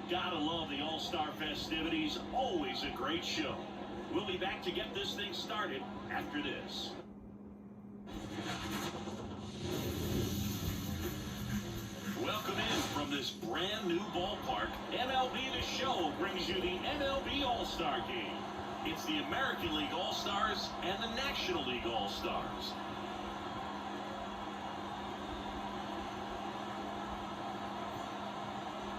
Gotta love the All-Star festivities. Always a great show. We'll be back to get this thing started after this. Welcome in from this brand new ballpark. MLB The Show brings you the MLB All-Star Game. It's the American League All-Stars and the National League All-Stars.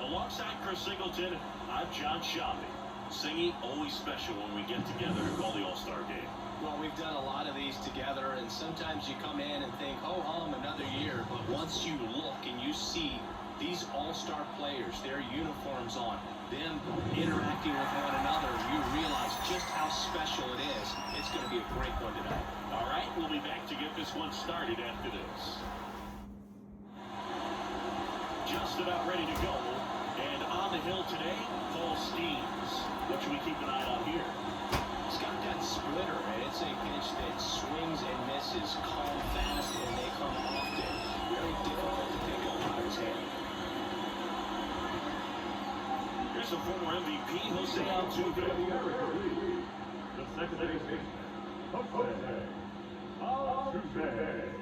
Alongside Chris Singleton, I'm John Shopping. Singing, always special when we get together to call the All-Star Game. Well, we've done a lot of these together, and sometimes you come in and think, oh, another year. But once you look and you see these All-Star players, their uniforms on, them interacting with one another, you realize just how special it is. It's going to be a great one tonight. All right, we'll be back to get this one started after this. Just about ready to go. And on the hill today, Paul Steens. What should we keep an eye on here? He's got that splitter, and it's a pitch that swings and misses, come fast, and they come often. Very difficult to pick up on his hand. Here's a former MVP, Jose Altuve. The second baseman, Jose Altuve.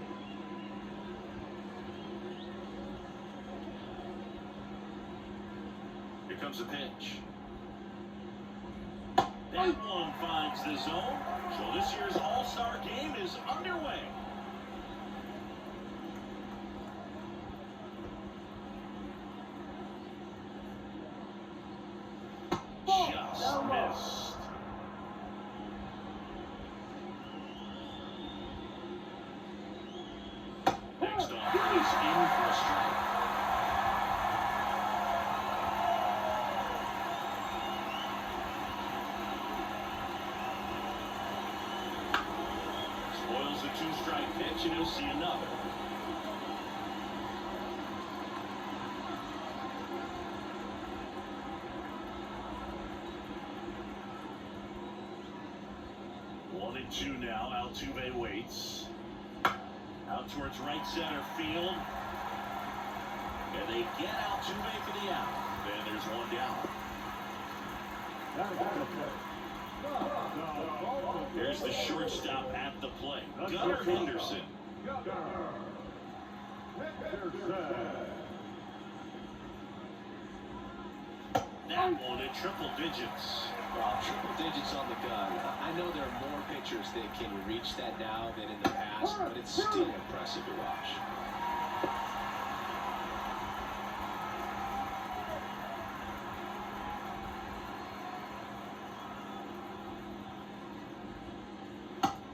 Here comes a pitch. That one finds the zone. So this year's All-Star Game is underway. Just missed. Next on base, in for a strike. Spoils a two-strike pitch, and he'll see another. One and two now. Altuve waits. Out towards right center field. And they get Altuve for the out. And there's one down. There's the shortstop at the plate. Gunnar Henderson. That one in triple digits. Well, triple digits on the gun. I know there are more pitchers that can reach that now than in the past, but it's still impressive to watch.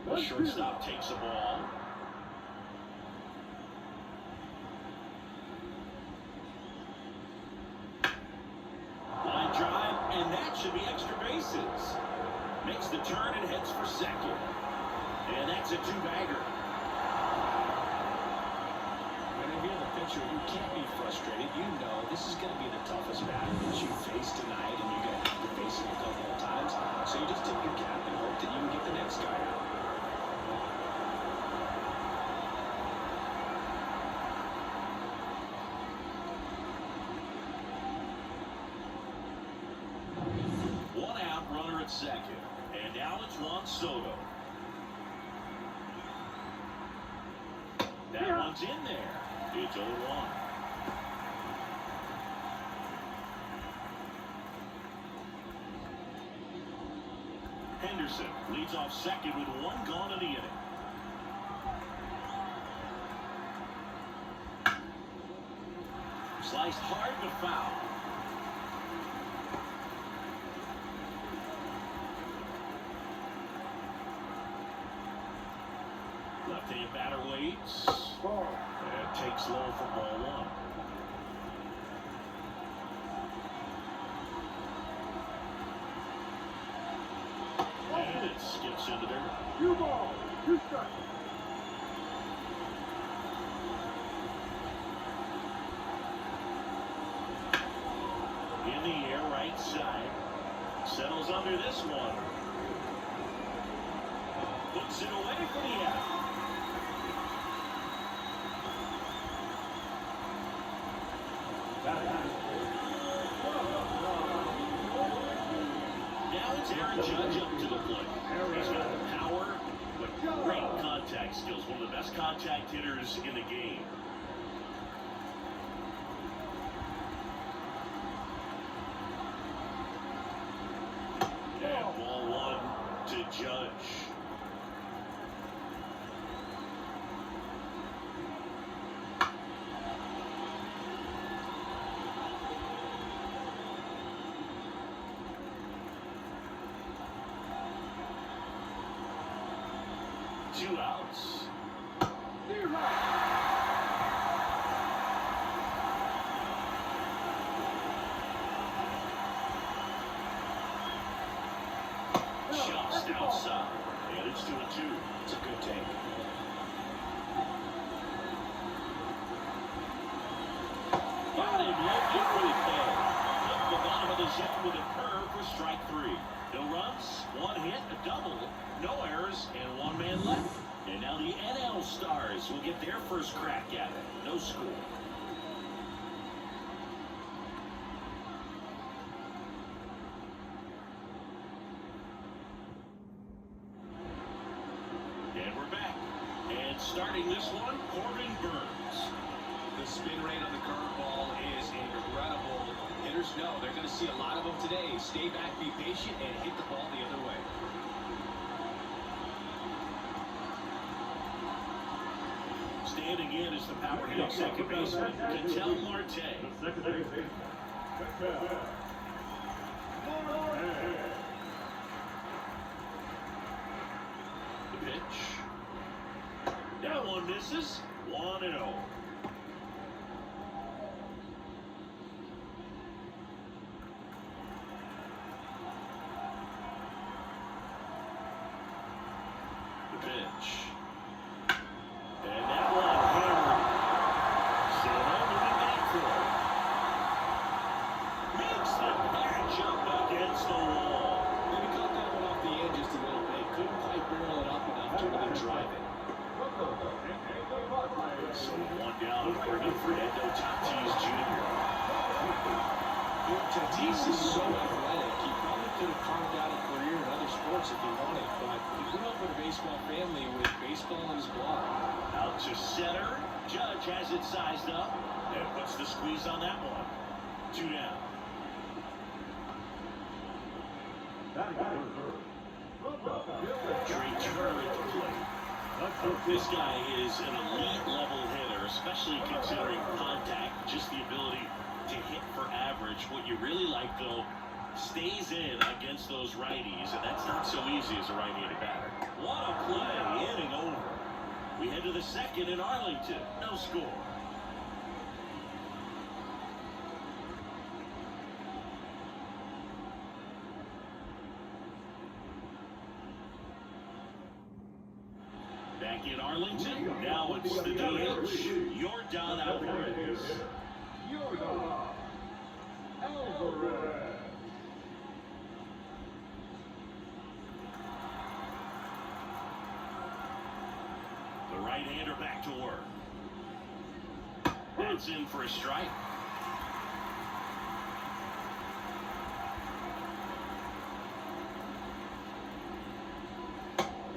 The shortstop takes the ball. Line drive, and that should be extra bases. Makes the turn and heads for second. And that's a two-bagger. When you're the pitcher, you can't be frustrated. You know this is going to be the toughest batter that you face tonight, and you're going to have to face it a couple of times. So you just tip your cap and hope that you can get the next guy out. One out, runner at second. And now it's Juan Soto. That one's in there. It's 0-1. Henderson leads off second with one gone in the inning. Sliced hard to foul. Left-handed batter waits. And takes low for ball one. And it skips into there. 2 balls, 2 strikes. In the air, right side. Settles under this one. Puts it away for the out. Aaron Judge up to the plate. He's got the power, but great contact skills. One of the best contact hitters in the game. And ball one to Judge. Two outs. Just outside. And it's 2-2. It's a good take. Got him looking for the play. Up the bottom of the zone with a curve for strike three. No runs, one hit, a double, no errors, and one man left. And now the NL Stars will get their first crack at it. No score. And we're back. And starting this one, Corbin Burns. The spin rate on the curveball is incredible. Hitters know they're going to see a lot of them today. Stay back, be patient, and hit the ball the other way. Standing in is the power hitting second baseman, Ketel Marte. The second baseman. The pitch. That one misses. 1-0. The pitch. And that one hammered. So now moving back for it. Makes the catch up against the wall. Maybe cut that one off the end just a little bit. Couldn't quite barrel it up enough to really drive it. So one down for Fernando Tatis Jr. Tatis is so athletic. He probably could have carved out a career in other sports if he wanted, but he grew up in a baseball family with baseball in his blood. Out to center. Judge has it sized up and puts the squeeze on that one. 2 down. Trey Turner at the plate. This guy is an elite level hitter, especially considering contact, just the ability to hit for average. What you really like, though, stays in against those righties, and that's not so easy as a right-handed batter. What a play, inning over. We head to the second in Arlington. No score. Back in Arlington, now it's the DH, Yordan Alvarez. The right-hander back to work. That's in for a strike.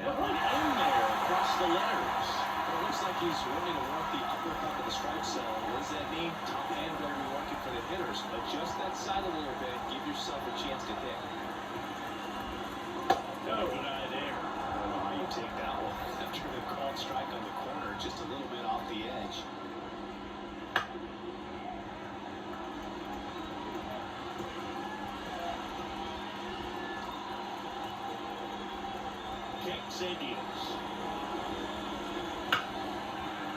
That one in there across the letters. Well, it looks like he's wanting to work the upper half of the strike zone. What does that mean? Top end better be working for the hitters. Adjust that side a little bit. Give yourself a chance to hit. Got a good eye there. I don't know how you take that one. After the called strike on the corner, just a little bit off the edge. Kicks and deals.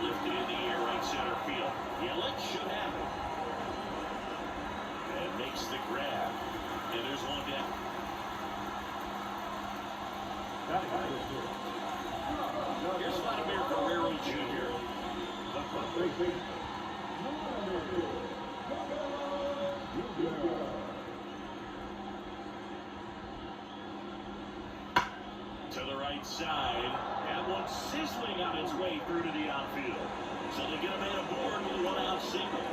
Lifted in the air, right center field. Yelich should have it. And makes the grab. And there's one down. Here's Vladimir Guerrero Jr. To the right side. That one sizzling on its way through to the outfield. So they get a man aboard with a one-out single.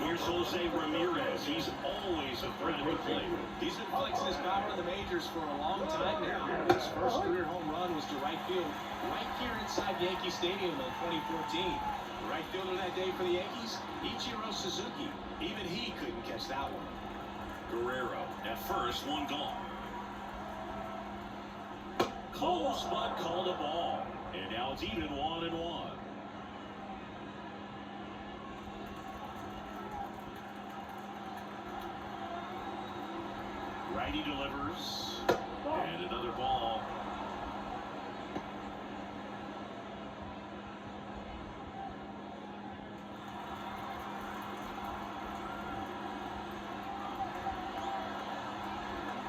Here's Here's Jose Ramirez. He's always a threat at the plate. He's been flexing his power in the majors for a long time now. His first career home run was to right field, right here inside Yankee Stadium in 2014. The right fielder that day for the Yankees, Ichiro Suzuki. Even he couldn't catch that one. Guerrero at first, one gone. Close, but called a ball. And now it's even 1-1. Righty delivers. And another ball.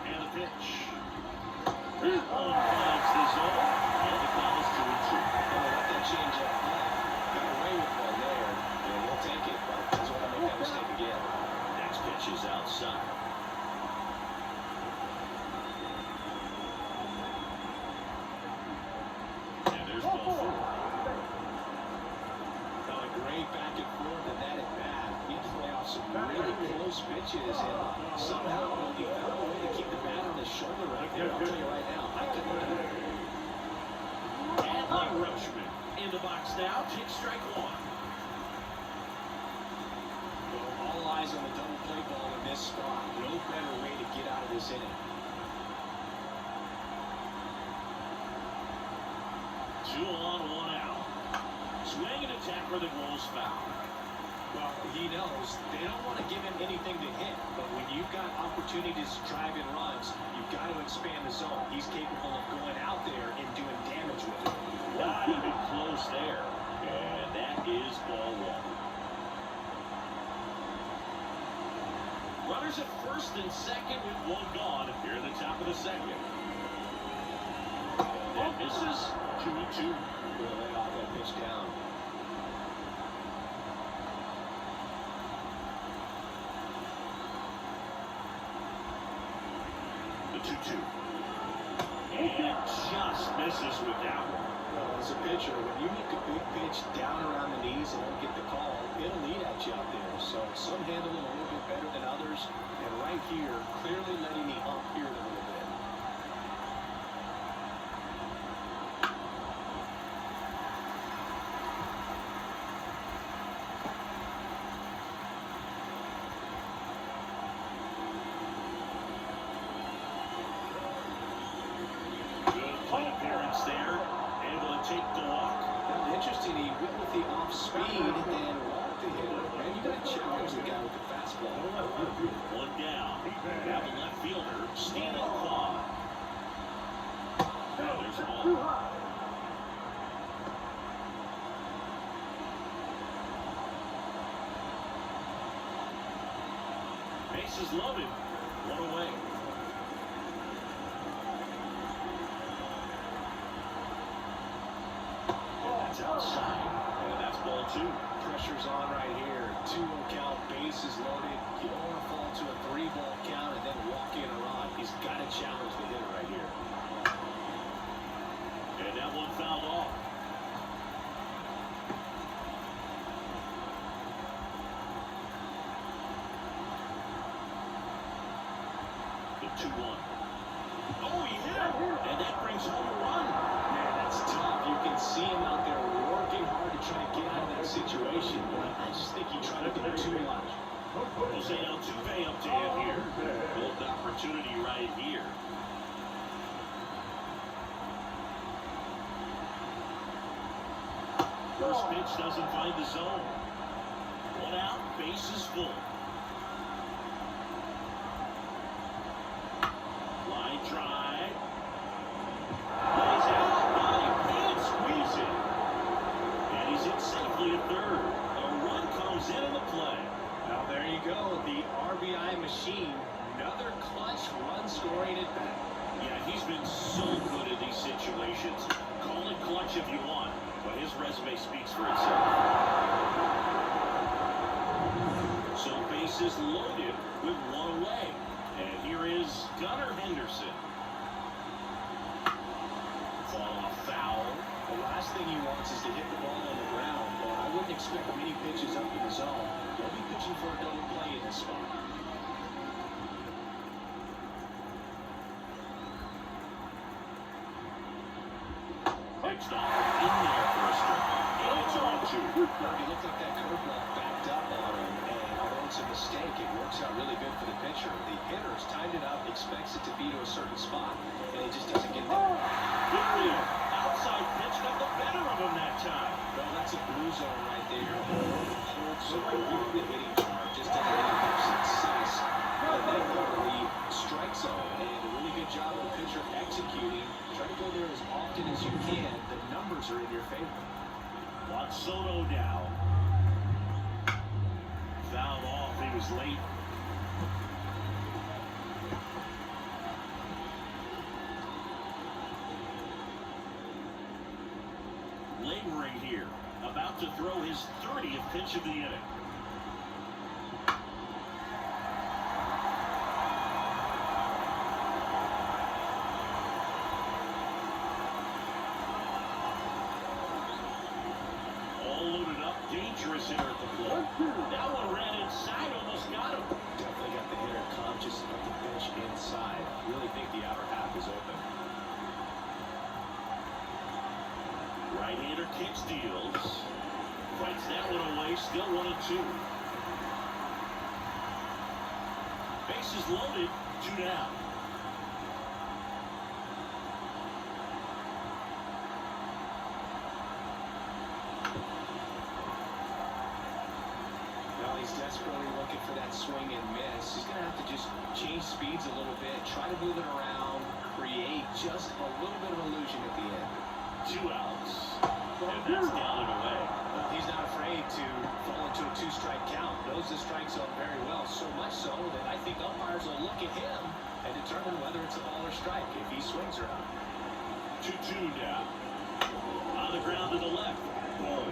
And the pitch. That one finds the zone. And the count is 2-2. Let that change up. Got away with one there. And he'll take it, but doesn't want to make that mistake again. Next pitch is outside. And there's ball four. Got a great back and forth and that at bat. He play off some really close pitches, and somehow he found a way to keep the bat on his shoulder right there. I'll tell you right now, I couldn't do it. And Lee Rochman in the box now. Takes strike one. Well, all eyes on the double play ball in this spot. No better way to get out of this inning. 2 on, 1 out. Swing and attack where the goal's foul. Well, he knows they don't want to give him anything to hit, but when you've got opportunities to drive in runs, you've got to expand the zone. He's capable of going out there and doing damage with it. Not even close there. And that is ball one. Runners at first and second with one gone here in the top of the second. That misses. 2-2. We'll lay off that pitch down. The 2-2. And just misses with that one. Well, as a pitcher, when you make a big pitch down around the knees and don't get the call, it'll eat at you out there. So some handle it a little bit better than others. And right here, clearly letting the ump hear it a little bit. Good plate appearance there. Able to take the walk. Well, interesting, he went with the off speed and walked the hitter. Man, you got to challenge the guy with the fastball. One down. Now the left fielder, Steven Kwan. Now there's a ball. Bases loaded. One away. That's outside. And that's ball two. Pressure's on right here. 2-0 count, bases loaded. You don't want to fall to a 3-ball count and then walk in a run. He's got to challenge the hitter right here. And that one fouled off. The 2-1. Oh, he hit it! And that brings home a run. Man, that's tough. You can see him out there working hard to try to get out of that situation, but I just think he tried to do too much. Jose Altuve up to him here. Good opportunity right here. First pitch doesn't find the zone. One out, bases full. Line drive. Lays out, but he can't squeeze it. And he's in safely at third. A run comes into the play. Well, there you go. The RBI machine. Another clutch run scoring at bat. Yeah, he's been so good in these situations. Call it clutch if you want, but his resume speaks for itself. So bases loaded with one away. And here is Gunnar Henderson. Fall off foul. The last thing he wants is to hit the ball on the ground, but I wouldn't expect many pitches up in the zone. They'll be pitching for a double play in this spot. Next off, in there for a strike. And it's on 2. It looked like that curveball backed up on him, and although it's a mistake, it works out really good for the pitcher. The hitter's timed it up, expects it to be to a certain spot, and it just doesn't get there. Good read. Outside pitch got the better of him that time. Well, that's a blue zone right there. Hold so quick the hitting charge, just doesn't really have success. And then the strike zone, and a really good job of the pitcher executing. Try to go there as often as you can. The numbers are in your favor. Juan Soto now. Fouled off. He was late. Laboring here. About to throw his 30th pitch of the inning. Dangerous hitter at the plate. That one ran inside, almost got him. Definitely got the hitter conscious of the pitch inside. Really think the outer half is open. Right-hander kicks, deals. Fights that one away, still 1-2. Bases loaded, 2 down. Desperately looking for that swing and miss. He's going to have to just change speeds a little bit, try to move it around, create just a little bit of illusion at the end. 2 outs. And that's down and away. Well, he's not afraid to fall into a 2-strike count. Knows the strike zone very well, so much so that I think umpires will look at him and determine whether it's a ball or strike if he swings or not. 2-2 now. On the ground to the left. Boom.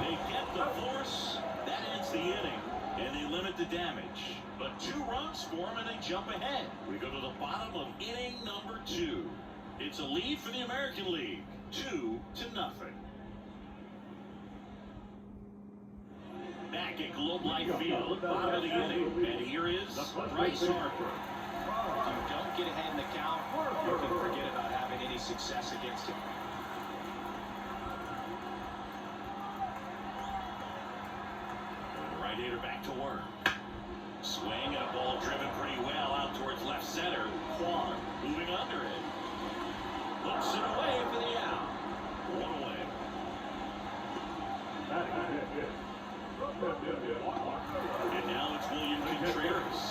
They get the force. That ends the inning, and they limit the damage. But 2 runs for them, and they jump ahead. We go to the bottom of inning number 2. It's a lead for the American League, 2-0. Back at Globe Life Field, bottom of the inning, and here is Bryce Harper. If you don't get ahead in the count, you can forget about having any success against him. Right-hander back to work. Swing and a ball driven pretty well out towards left center. Kwan moving under it. Looks it away for the out. 1 away. And now it's William Contreras.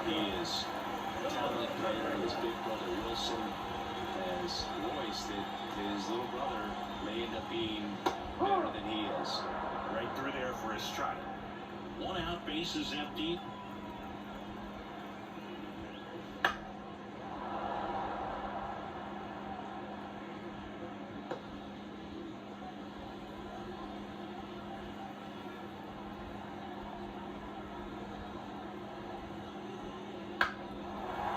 He is a talented player, and his big brother Wilson has voiced that his little brother may end up being better than he is. Right through there for a strike. 1 out, bases empty.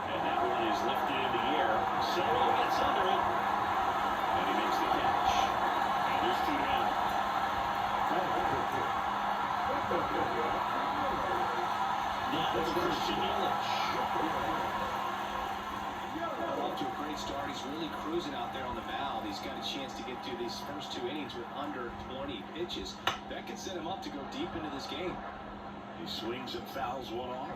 And that one is lifted in the air. Soto gets under it. And he makes the catch. And there's 2 down. Now it's Christian Yelich. Off to a great start. He's really cruising out there on the mound. He's got a chance to get through these first 2 innings with under 20 pitches. That could set him up to go deep into this game. He swings and fouls one off.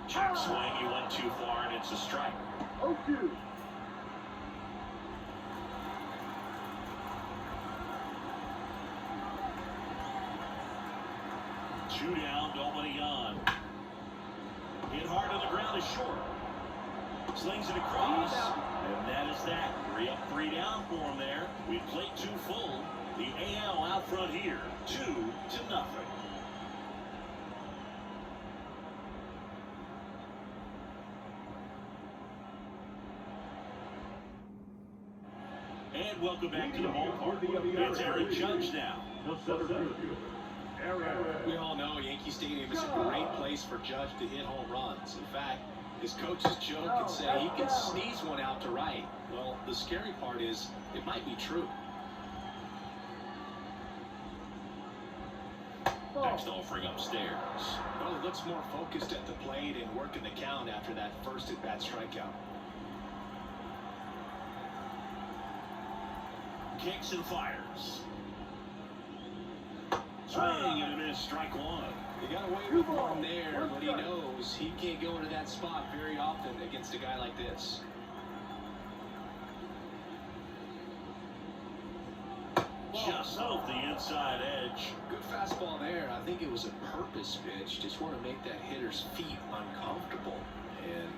Check swing, he went too far, and it's a strike. 0-2. Two down, nobody on. Hit hard on the ground is short. Slings it across, and that is that. 3 up, 3 down for him there. We played 2 full. The AL out front here, 2-0. And welcome back to the ballpark. It's Aaron Judge now. The center fielder, Error. We all know Yankee Stadium is a great place for Judge to hit home runs. In fact, his coaches joke and say he can sneeze one out to right. Well, the scary part is it might be true. Next offering upstairs. Well, he looks more focused at the plate and working the count after that first at-bat strikeout. Kicks and fires. Swing and a miss, strike one. He got away with one there, but he knows he can't go into that spot very often against a guy like this. Just off the inside edge. Good fastball there. I think it was a purpose pitch. Just want to make that hitter's feet uncomfortable. And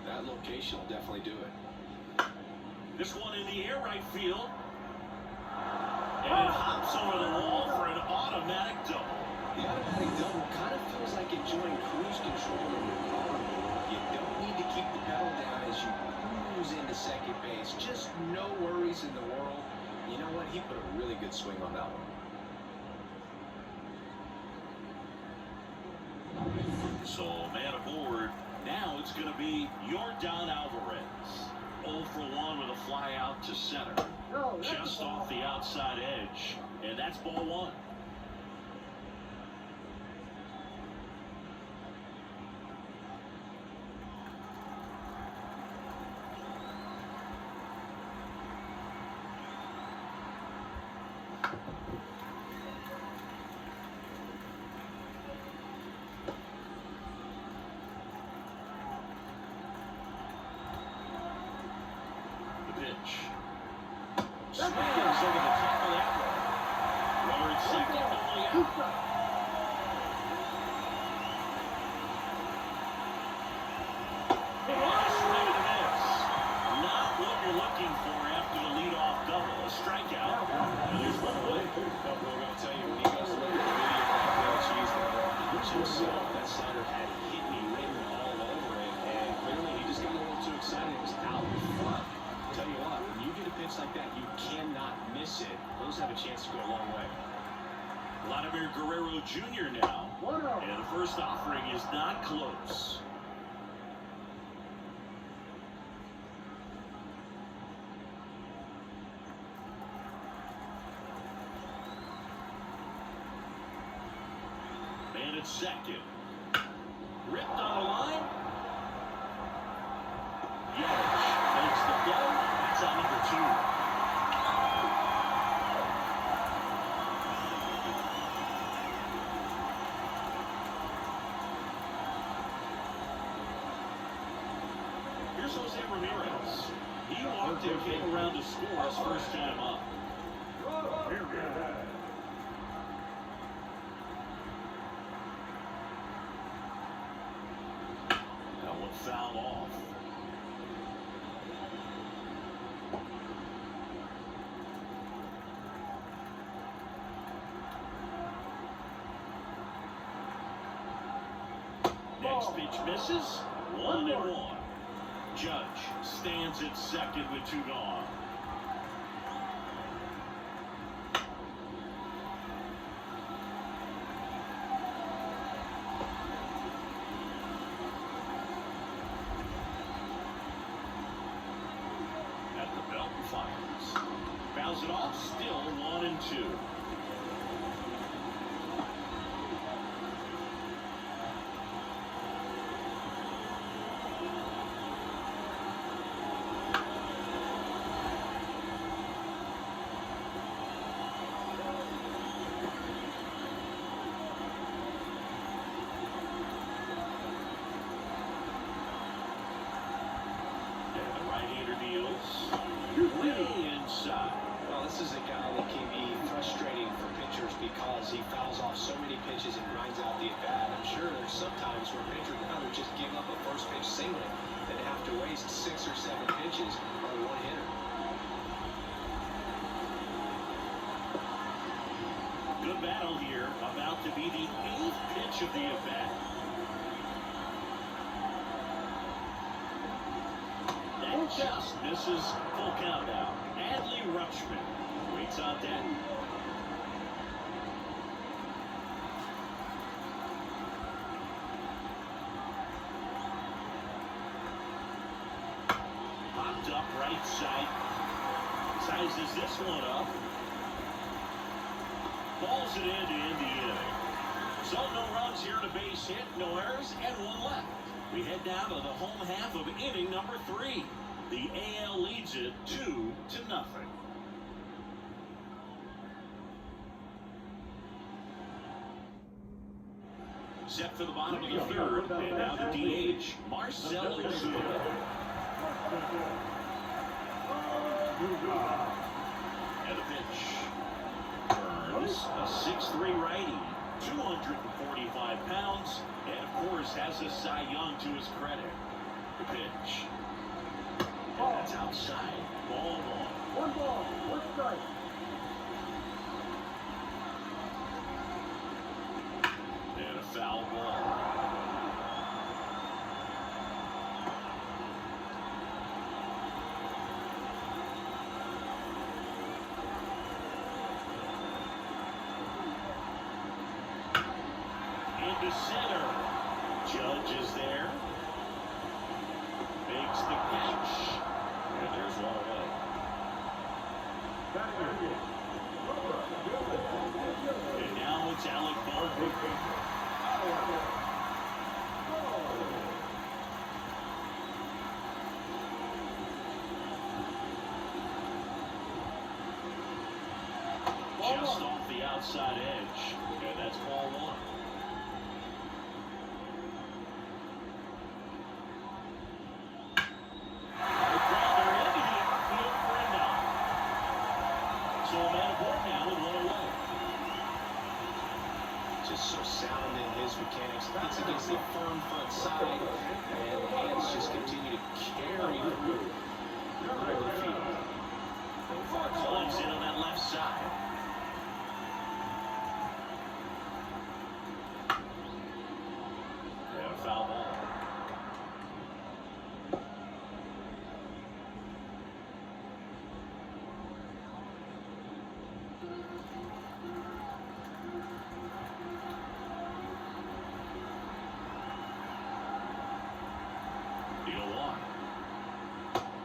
that location will definitely do it. This one in the air right field. And it hops over the wall for an automatic double. The automatic double kind of feels like enjoying cruise control in your car. You don't need to keep the pedal down as you cruise into second base. Just no worries in the world. You know what? He put a really good swing on that one. So, man aboard. Now it's going to be Yordan Alvarez. 0 for 1 with a fly out to center. Just off the outside edge. And that's ball one. Swings over the top of that one. Runner at second, only out. Swing and a miss. Not what you're looking for after the leadoff double. A strikeout. And there's one away. I'm going to tell you, when he goes to look at the video back there, geez, himself, that slider had hit me written all over it. And clearly he just got a little too excited. It was out in front. Tell you what, when you get a pitch like that, you cannot miss it. Those have a chance to go a long way. Vladimir Guerrero Jr. now. And the first offering is not close. Man at second. Ripped on the line. Yelich makes the play. That's on number 2. Here's Jose Ramirez. He walked and came around to score his first time up. That one fouled off. Next pitch misses. 1-1. Judge stands at second with 2 gone. At the belt and fires. Fouls it off. Still 1-2. Way inside. Well, this is a guy that can be frustrating for pitchers because he fouls off so many pitches and grinds out the at-bat. I'm sure there's sometimes where pitchers would rather just give up a first pitch single than have to waste 6 or 7 pitches on one hitter. Good battle here. About to be the 8th pitch of the at-bat. Just misses. Full count now. Adley Rutschman waits on deck. right side. Sizes this one up. Balls it in to end the inning. So no runs here to base hit, no errors, and one left. We head down to the home half of inning number 3. The AL leads it 2-0. Set for the bottom of the third, and now the DH, Marcell Ozuna. And a pitch. Burns, a 6'3" righty, 245 pounds, and of course has a Cy Young to his credit. The pitch. And that's outside. Ball 1. 1 ball, 1 strike. And a foul ball. Into center. Judge is there. Makes the catch. And there's one away. And now it's Alec Bohm. Just off the outside edge. And that's ball 1. Just so sound in his mechanics. Hits against the firm front side, and the hands just continue to carry through the field. Collins in on that left side. And a foul ball.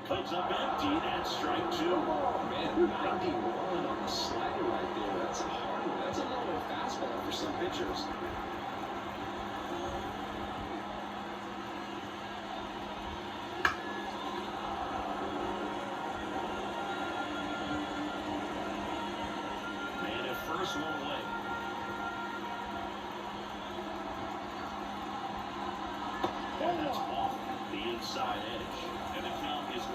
Comes up empty, that's strike 2. Man, 91 on the slider right there. That's a hard one. That's a low fastball for some pitchers. Man at first, one away. And that's off the inside edge. And the count is 1-2.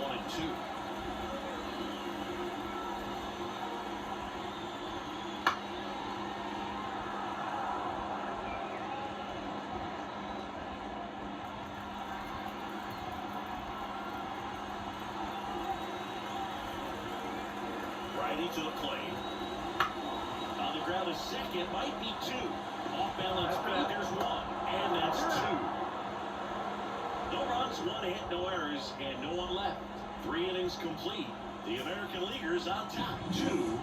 Righty to the plate. On the ground is second, might be 2. Off balance speed, there's 1. And that's 2. No runs, 1 hit, no errors, and no one left. 3 innings complete. The American Leaguers on top, 2-0.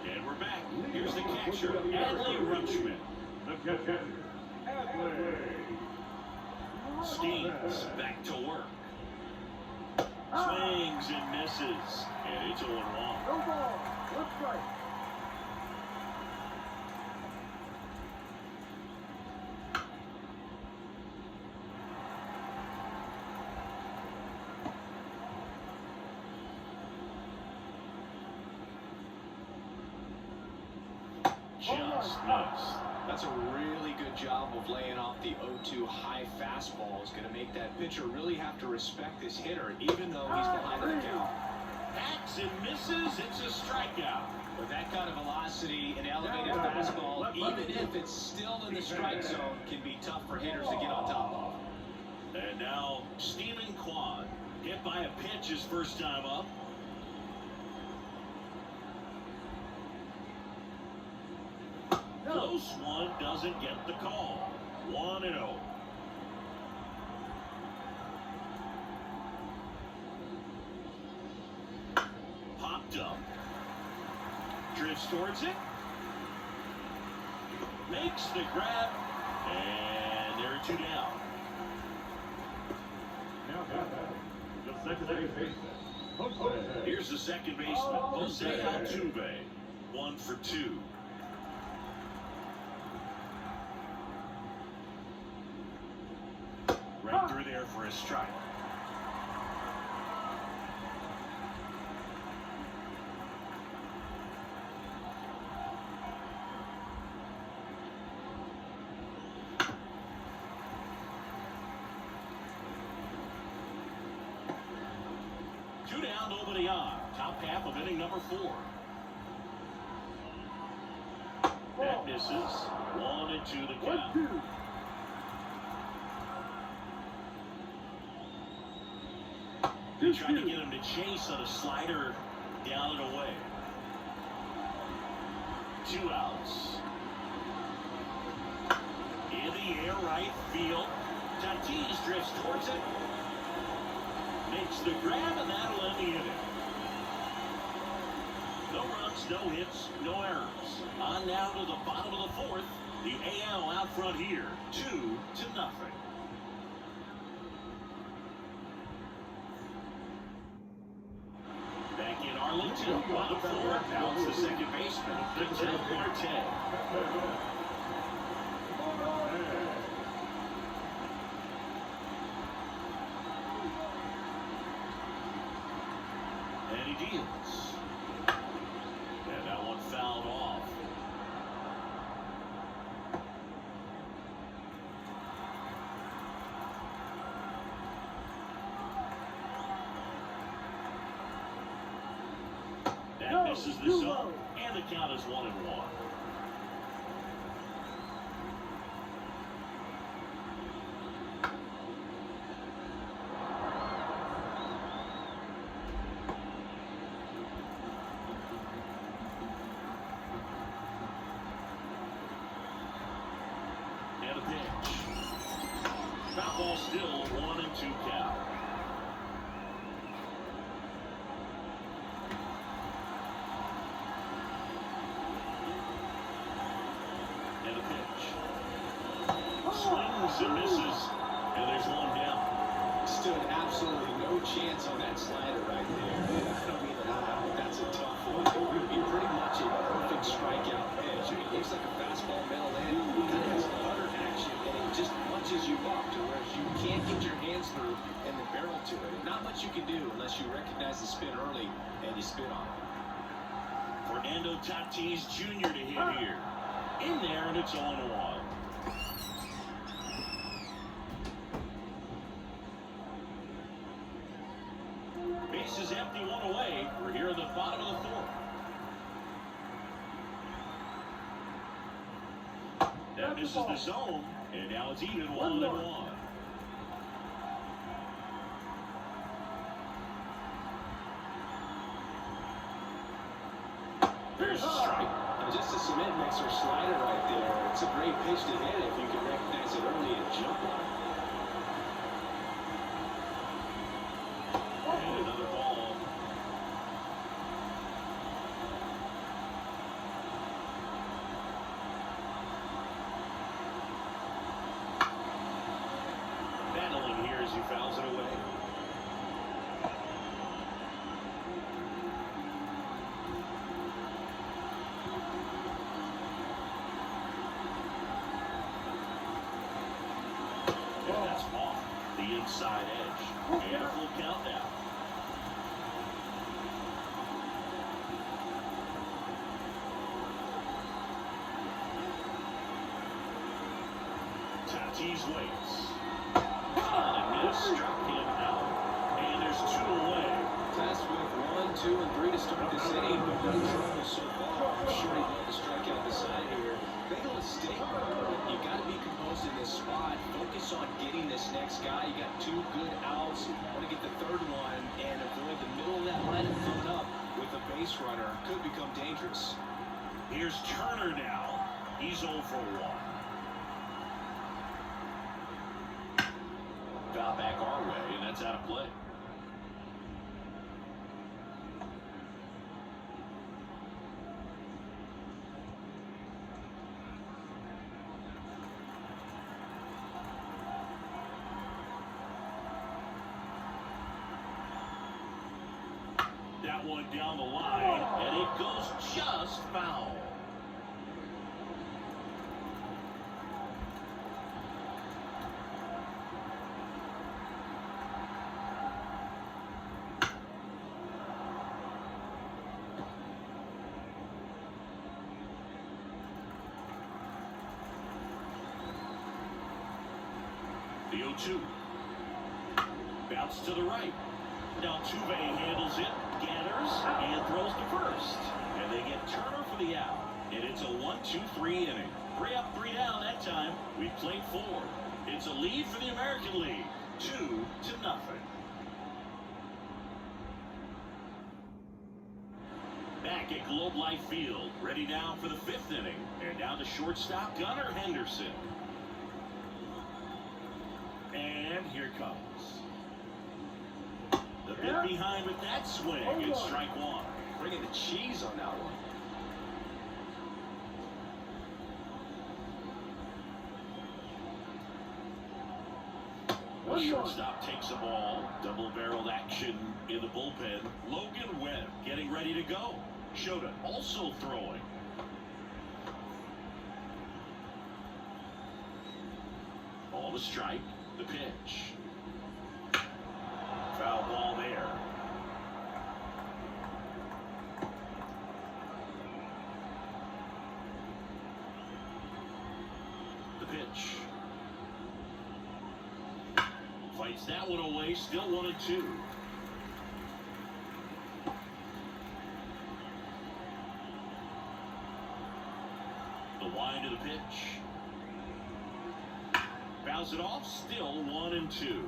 And we're back. Here's the catcher, Adley Rutschman. The catcher, Adley. Steams back to work. Swings and misses. And it's 0-1. No ball, 1 strike. Just missed. That's a really good job of laying off the 0-2 high fastball. Is going to make that pitcher really have to respect this hitter, even though he's behind the count. Hacks and misses. It's a strikeout. With that kind of velocity, an elevated fastball, even if it's still in the strike zone, can be tough for hitters to get on top of. And now, Steven Kwan. Hit by a pitch his first time up. Close one, doesn't get the call. 1-0. Popped up. drifts towards it. Makes the grab. And there are two down. Now the second baseman. Jose. Here's the second baseman, Jose Altuve. 1 for 2. Right through there for a strike. Two down, nobody on. Top half of inning number 4. That misses. 1-2 the count. 1-2. They tried to get him to chase on a slider down and away. 2 outs. In the air, right field. Tatis drifts towards it. Makes the grab, and that'll end the inning. No runs, no hits, no errors. On now to the bottom of the 4th. The AL out front here, 2-0. Back in Arlington, bottom 4. Now it's the second baseman, Ketel Marte. And he deals. And that one fouled off. That misses the zone, and the count is 1-1. And a pitch. Foul ball still 1-2 count. And a pitch. Swings and misses, and there's one down. Stood absolutely no chance on that slider right there. I don't mean that out. That's a tough one. It would be pretty much a perfect strikeout pitch. It looks like a fastball middle in. Kind of has cutter action, and it just punches you up to where you can't get your hands through and the barrel to it. Not much you can do unless you recognize the spin early and you spin on it. Fernando Tatis Jr. to hit here. In there, and it's 0-1. Base is empty, 1 away. We're here at the bottom of the 4th. That misses the zone, and now it's even 1-1. There's a strike. And just to cement makes her slider right there. It's a great pitch to hit if you can recognize it early and jump on it. And another ball. Battling here as he fouls it away. And that's off the inside edge. And a full count now. Tatis waits. And a miss struck him out. And there's 2 away. Tasked with 1, 2, and 3 to start this inning, but no trouble so far. I'm sure he'd love to strike out the side here. Make a mistake. You got to be composed in this spot. Focus on getting this next guy. You got 2 good outs. Want to get the 3rd one and avoid the middle of that lineup coming up with a base runner. Could become dangerous. Here's Turner now. He's 0 for 1. Foul back our way, and that's out of play. that one down the line, and it goes just foul. The 0-2. Bounce to the right. Now Tuve handles it, gathers, and throws to first. And they get Turner for the out. And it's a 1-2-3 inning. 3 up, 3 down that time. We played 4. It's a lead for the American League. 2-0. Back at Globe Life Field. Ready now for the 5th inning. And down to shortstop Gunnar Henderson. And here comes. The bit behind with that swing. It's strike 1. Bringing the cheese on that one. The shortstop takes the ball. Double-barreled action in the bullpen. Logan Webb getting ready to go. Shota also throwing. Ball to strike. The pitch. Foul ball there. The pitch. Fights that one away. Still 1-2. The wind of the pitch. Fouls it off. Still 1-2.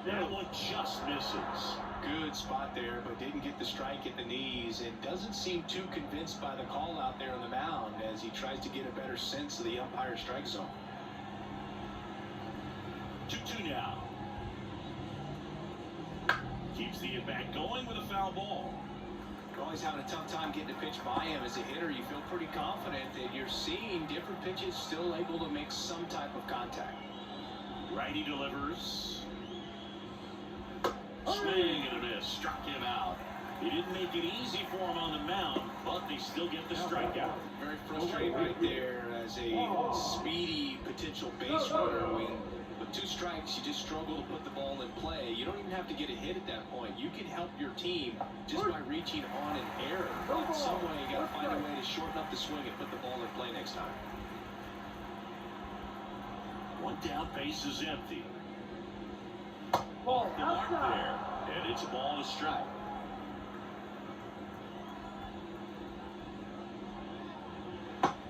That one just misses. Good spot there, but didn't get the strike at the knees, and doesn't seem too convinced by the call out there on the mound as he tries to get a better sense of the umpire strike zone. 2-2 now. Keeps the at-bat going with a foul ball. You're always having a tough time getting a pitch by him as a hitter. You feel pretty confident that you're seeing different pitches still able to make some type of contact. Righty delivers. Swing and a miss. Struck him out. He didn't make it easy for him on the mound, but they still get the strikeout. Very frustrating right there as a speedy potential base runner. With 2 strikes, you just struggle to put the ball in play. You don't even have to get a hit at that point. You can help your team just by reaching on an error. But some way, you got to find a way to shorten up the swing and put the ball in play next time. One down, base is empty. Off the mark there, and it's a ball to strike.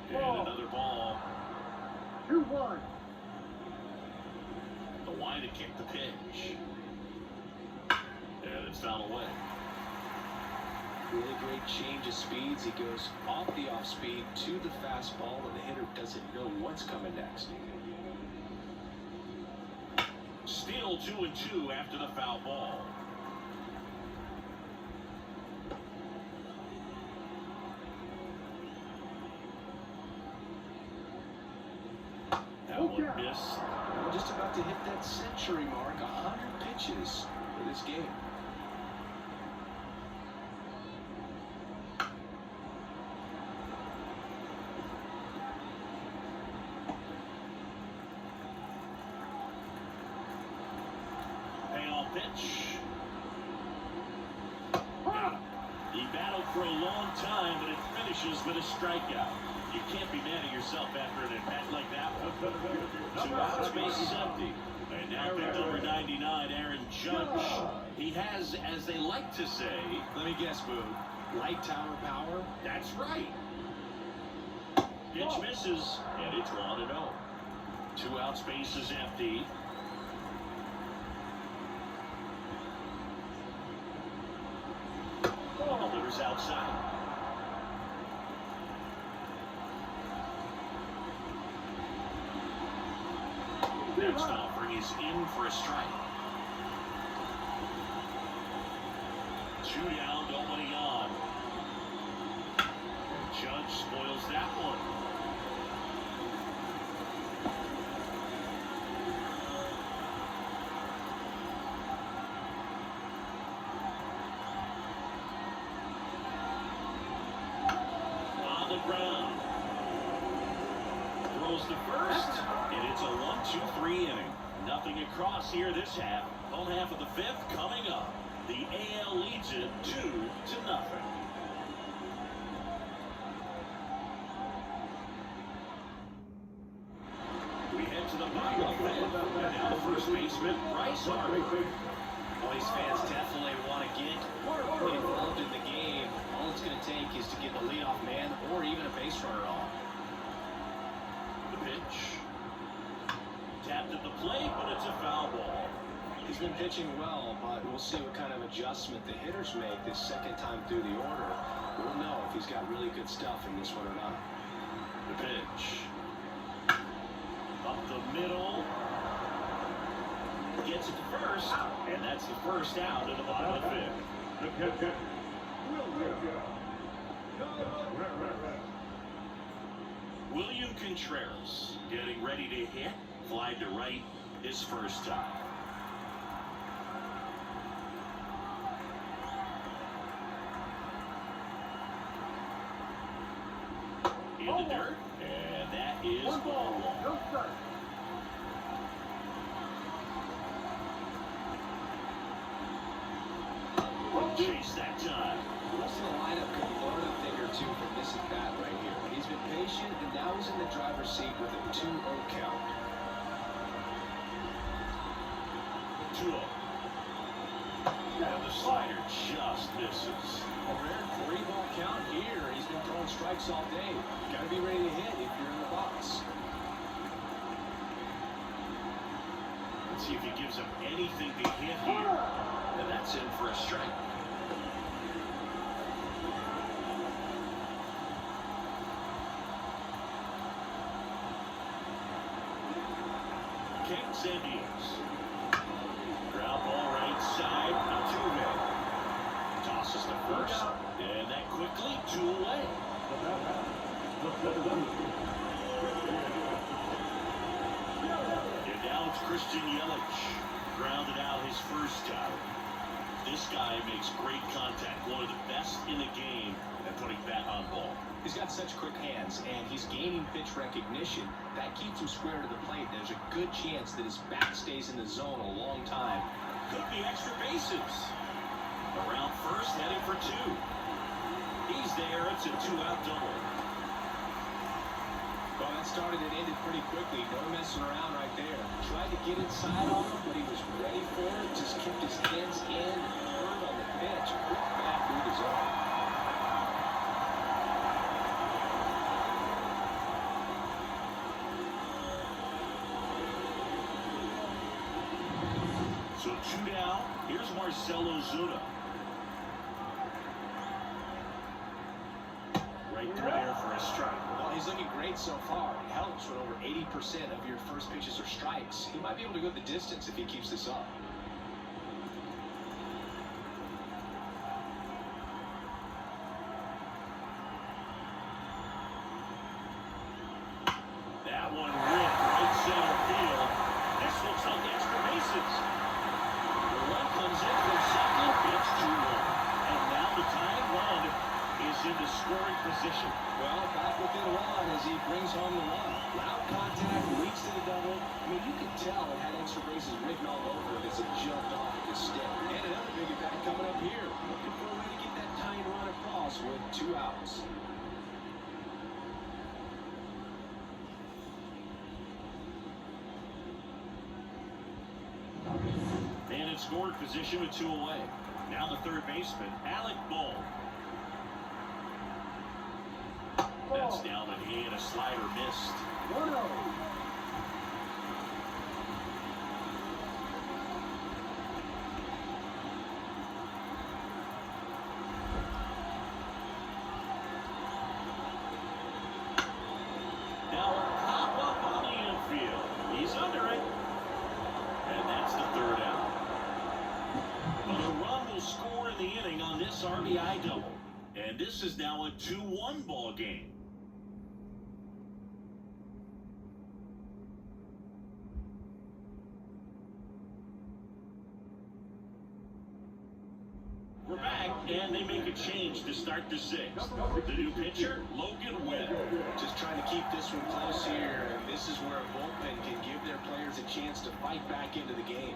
And another ball. 2-1. The wide to kick the pitch. And it's fouled away. Really great change of speeds. He goes off the off-speed to the fastball, and the hitter doesn't know what's coming next. Still 2-2 after the foul ball. That one missed. We're just about to hit that century mark. 100 pitches for this game. Pitch. He battled for a long time, but it finishes with a strikeout. You can't be mad at yourself after an at-bat like that one. 2 outs, base is empty. And now picked number 99, Aaron Judge. He has, as they like to say, let me guess, Boo, light tower power? That's right. Pitch misses, and it's 1-0. 2 outs, base is empty. Delivers outside. Next offering is in for a strike. 2 down, nobody on. And Judge spoils that one. ground. Throws to first, and it's a 1-2-3 inning. Nothing across here this half. Home half of the fifth coming up. The AL leads it 2-0. We head to the bottom of the fifth, and now first baseman Bryce Harper. Boys fans definitely want to get involved in the game. All it's going to take is to get the leadoff man or even a base runner on. The pitch. Tapped at the plate, but it's a foul ball. He's been pitching well, but we'll see what kind of adjustment the hitters make this second time through the order. We'll know if he's got really good stuff in this one or not. The pitch. Up the middle. Gets it to first, and that's the first out in the bottom of the fifth. William Contreras getting ready to hit. Fly to right his first time. In the dirt, and that is ball one. No strike. Chase that time. The rest of the lineup could learn a thing or two from this at bat right here. He's been patient, and now he's in the driver's seat with a 2-0 count. 2-0. And the slider just misses. A rare 3-ball count here. He's been throwing strikes all day. Got to be ready to hit if you're in the box. Let's see if he gives him anything to hit here. And that's in for a strike. King Sandias. Ground ball right side. Altuve. Tosses to first. And that quickly 2 away. And now it's Christian Yelich. Grounded out his first time. This guy makes great contact. One of the best in the game at putting bat on ball. He's got such quick hands, and he's gaining pitch recognition. That keeps him square to the plate. There's a good chance that his bat stays in the zone a long time. Could be extra bases. Around first, heading for 2. He's there. It's a 2-out double. Well, that started and ended pretty quickly. No messing around right there. Tried to get inside on him, but he was ready for it. Just kept his hands in, hurt on the pitch. Quick bat through the zone. So 2 down. Here's Marcell Ozuna. Right through there for a strike. Well, he's looking great so far. It helps when over 80% of your first pitches are strikes. He might be able to go the distance if he keeps this up. That one ripped right center field. This looks like extra bases. The run comes in from second. It's 2-1. And now the tying run is into scoring position. Well, back within one as he brings home the run. Loud contact, leads to the double. I mean, you can tell it had extra bases written all over it as it jumped off of his stick. And another big at bat coming up here. Looking for a way to get that tying run across with 2 outs. And in scoring position with 2 away. Now the third baseman, Alec Bohm. That's down and he and a slider missed. 1-0. Now a pop up on the infield. He's under it. And that's the 3rd out. But a run will score in the inning on this RBI double. And this is now a 2-1 ball game. We're back, and they make a change to start the 6th. The new pitcher, Logan Webb. one close here, and this is where a bullpen can give their players a chance to fight back into the game.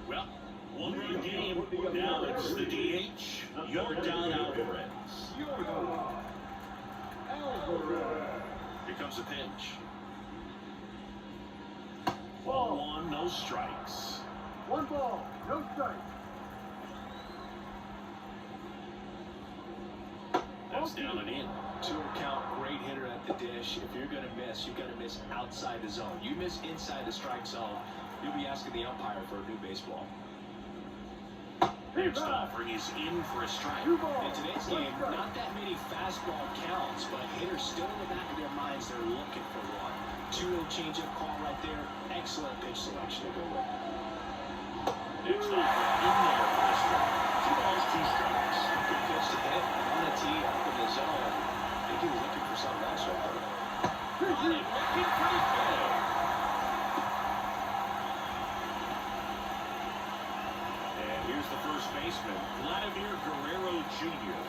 Well, one-run game. Now it's the DH, Yordan Alvarez. Here comes a pitch. Ball one, no strikes. 1 ball, no strikes. That's down and in. 2-count, great hitter at the dish. If you're going to miss, you've got to miss outside the zone. You miss inside the strike zone, you'll be asking the umpire for a new baseball. Next offering is in for a strike. In today's game, not that many fastball counts, but hitters still in the back of their minds, they're looking for one. 2-0 changeup call right there. Excellent pitch selection to go with. Next offering in there for a strike. 2 balls, 2 strikes. Good pitch to hit on a tee up in the zone. I think he was looking for something else right there. On it, looking pretty good. And here's the first baseman, Vladimir Guerrero Jr.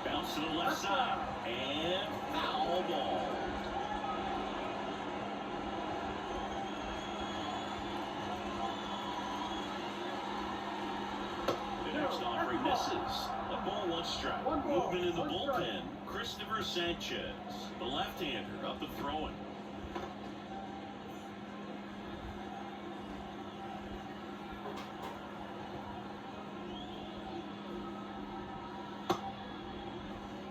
Bounce to the left side, and foul ball. The next offering misses. 1 ball, 1 strike. Moving in the bullpen, Christopher Sanchez, the left-hander, up and throwing.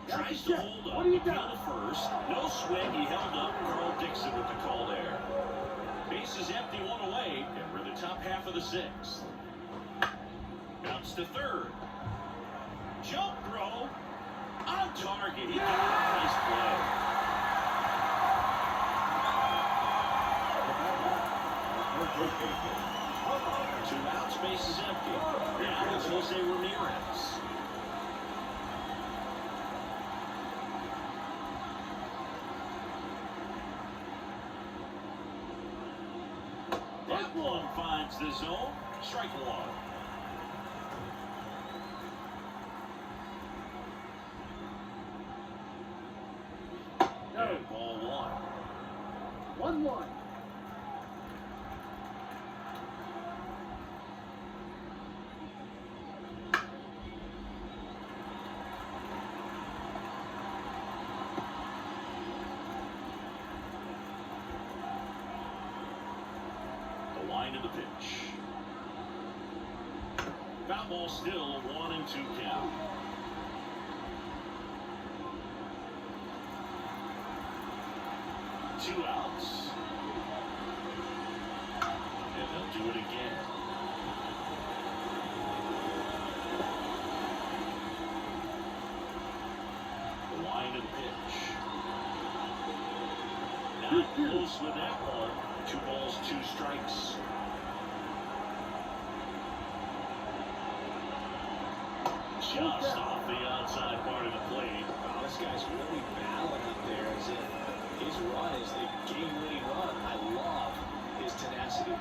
Tries to hold up, appeal to first. No swing, he held up. Carl Dixon with the call there. Base is empty, 1 away, and we're in the top half of the 6th. Bounce to third. Jump throw. On target. He got a nice play. Two outs, base is empty. Now it's Jose Ramirez. That one finds the zone. Strike 1. And ball 1. 1-1. The line of the pitch. Foul ball still, 1-2 count. Two outs. And they'll do it again. The line of the pitch. Not close with that one. 2 balls, 2 strikes. Just off the outside part of the plate. Wow, this guy's really battling up there as if his run is the game-winning run. I love his tenacity.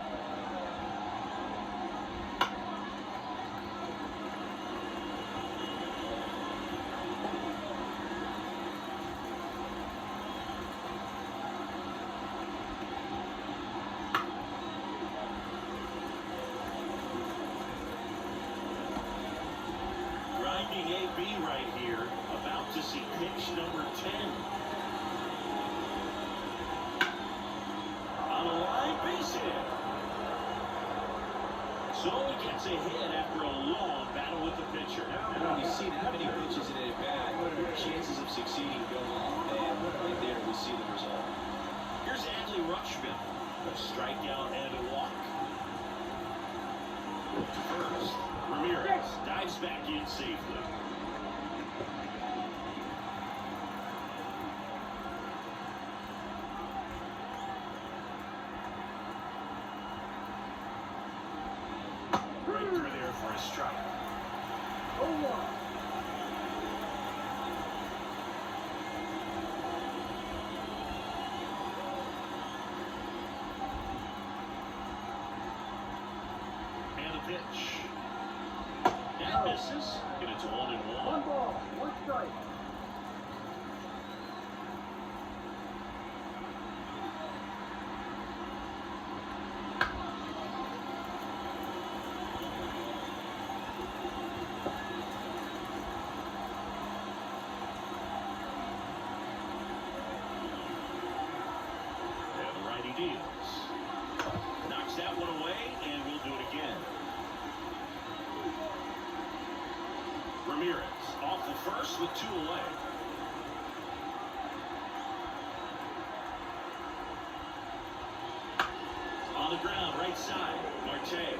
Grinding AB right here, about to see pitch number 10. On a line base hit. So he gets a hit after a long battle with the pitcher. When you see that many pitches in at bat, your chances of succeeding go up. And right there, we see the result. Here's Adley Rutschman. A strikeout and a walk. To first, Ramirez dives back in safely. Right through there for a strike. 0-1. pitch. That misses, and it's 1-1. One ball, one strike. And the righty deals. Knocks that one away, and we'll do it again. Ramirez off the first with 2 away. On the ground, right side, Marte.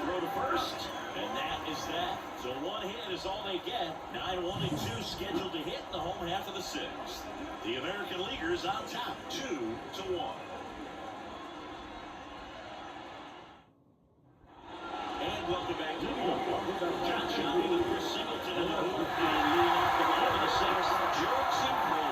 Throw to first, and that is that. So 1 hit is all they get. 9-1-2 scheduled to hit in the home half of the 6th. The American Leaguers on top, 2-1. And welcome back to the ballpark. John Shelby with Chris Singleton in the booth, and leading off the bottom of the 6th, Joe Simcoe.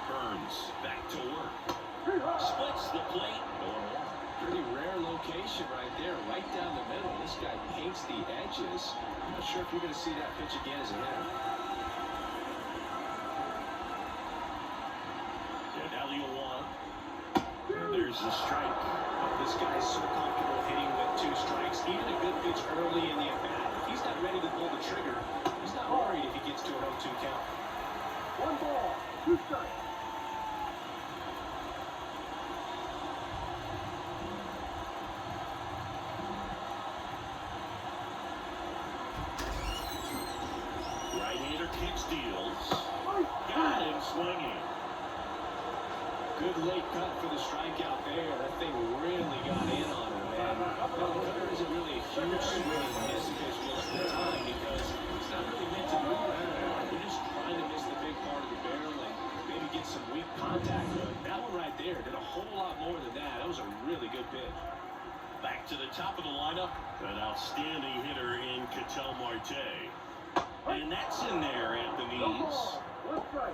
Burns back to work. Splits the plate. Pretty rare location right there, right down the middle. This guy paints the edges. I'm not sure if you're going to see that pitch again as a hitter. Yeah, now the 0-1. And there's the strike. This guy's so comfortable hitting with 2 strikes. Even a good pitch early in the at-bat. If he's not ready to pull the trigger, he's not worried if he gets to an 0-2 count. One ball, 2 strikes. Right-hander kicks, deals. Got him swinging. Good late cut for the strikeout there. That thing really got in on him, man. Well, the cutter isn't really a huge swing and miss pitch most of the time because it's not really meant to move around. They're just trying to miss the big part of the barrel and maybe get some weak contact. But that one right there did a whole lot more than that. That was a really good pitch. Back to the top of the lineup. An outstanding hitter in Ketel Marte. And that's in there at the No knees. ball, 1 strike.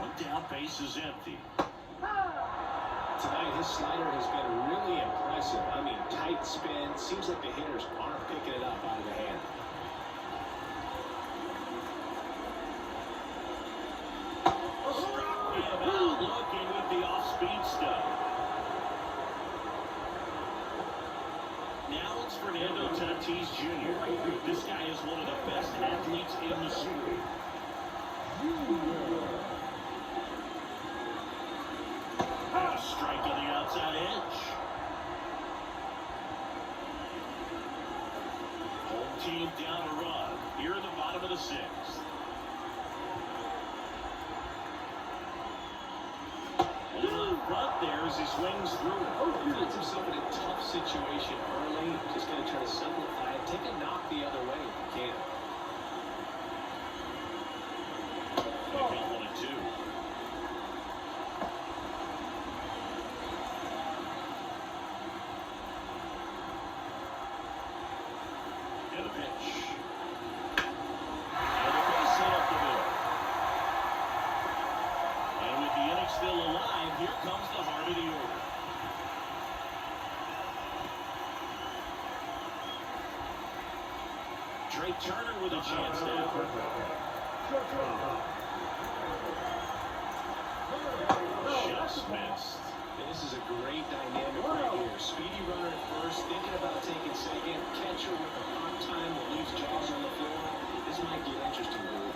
One down, base is empty. Tonight, his slider has been really impressive. I mean, tight spin. Seems like the hitters aren't picking it up out of the hand. Struck him out looking with the off-speed stuff. Now it's Fernando Tatis Jr. This guy is one of the best athletes in the sport. And a strike on the outside edge. Home team down a run here in the bottom of the 6th. A little in front there as he swings through it. He finds himself in a tough situation early. Just going to try to simplify it. Take a knock the other way if you can. They got 1-2. And a pitch. And a base hit up the middle. And with the inning still alive, here comes the heart of the order. Trey Turner with a chance now. Just missed. And this is a great dynamic right here. Speedy runner at first, thinking about taking second. Catcher with a hard time will lose jaws on the floor. This might get interesting, Lou.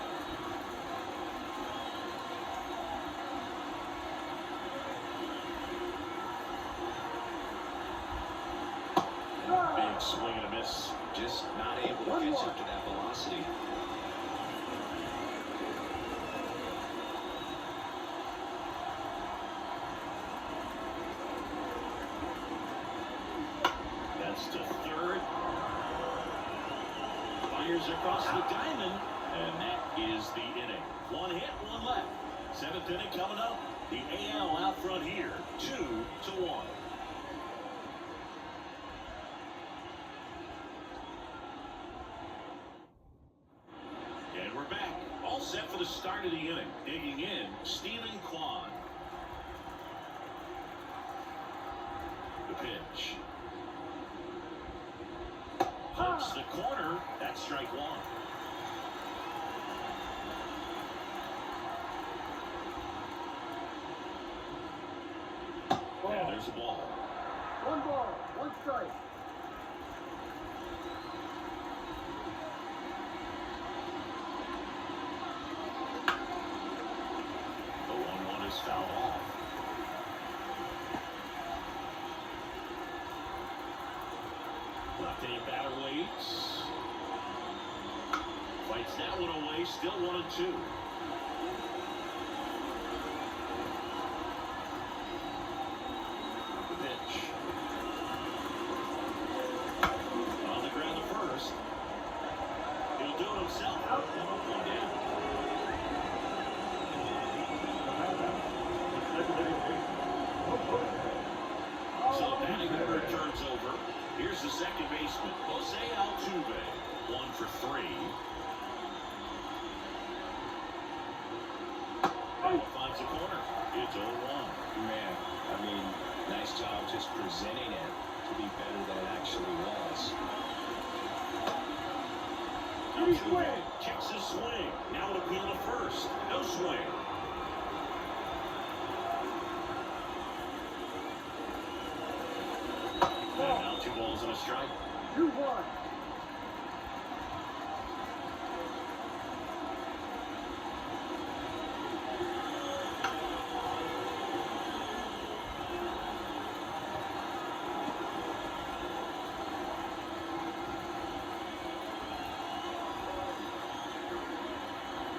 Big swing and a miss. Just not able to catch up to that velocity. That's to third. Fires across the diamond. And that is the inning. One hit, one left. Seventh inning coming up. The AL out front here, 2-1. And we're back. All set for the start of the inning. Digging in, Steven Kwan. The pitch. Hooks the corner. That's strike one. And there's a ball. One ball, one strike. The 1-1 is fouled off. Left-handed batter waits. Fights that one away. Still 1-2. The pitch. On the ground to first. He'll do it himself. Out, one down. So batting order turns over. Here's the second baseman, Jose Altuve, 1 for 3. Now finds a corner. It's 0-1. Man, I mean, nice job just presenting it to be better than it actually was. Altuve checks his swing. Now an appeal to first. No swing. And now 2 balls and a strike. 2-1.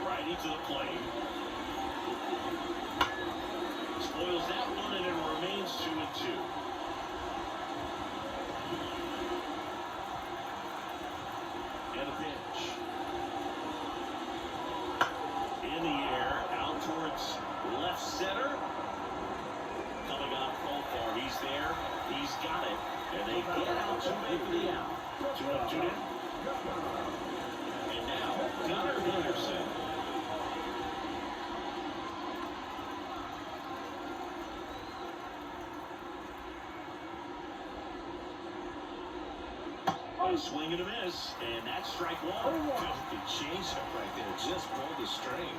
Righty to the plate. Spoils that one, and it remains 2-2. And a pitch. In the air, out towards left center. Coming off Profar, he's there. He's got it. And they get out to make the out. 2-2 down. And now, Gunnar Henderson. A swing and a miss, and that's strike one. The change-up right there just pulled the string.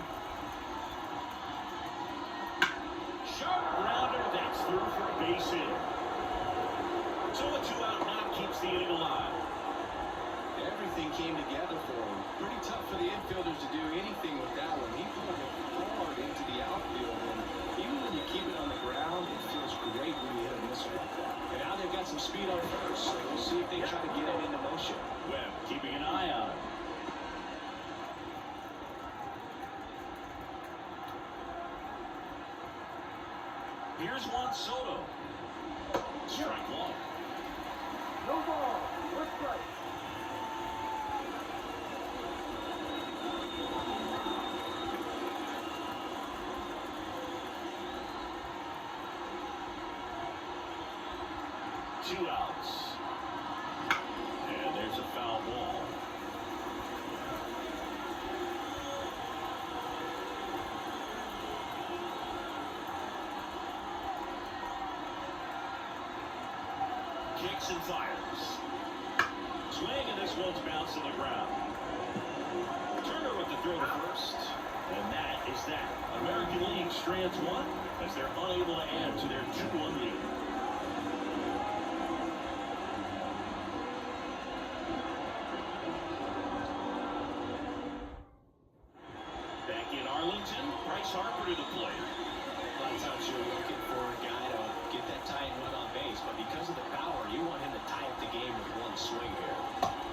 Sharp rounder, that's through for a base hit. So a 2-out knock keeps the inning alive. Everything came together for him. Pretty tough for the infielders to do anything with that one. He put it hard into the outfield, and even when you keep it on the ground, it feels great when you hit a miss like that. And now they've got some speed on first, so we'll see if they try to get it into motion. Webb keeping an eye on it. Here's Juan Soto. Strike one. No ball, one strike. Two outs. And there's a foul ball. Kicks and fires. Swing, and this one's bounced to the ground. Turner with the throw to first. And that is that. American League strands one as they're unable to add to their 2-1 lead. Back in Arlington, Bryce Harper to the plate. A lot of times you're looking for a guy to get that tying run on base, but because of the power, you want him to tie up the game with one swing here.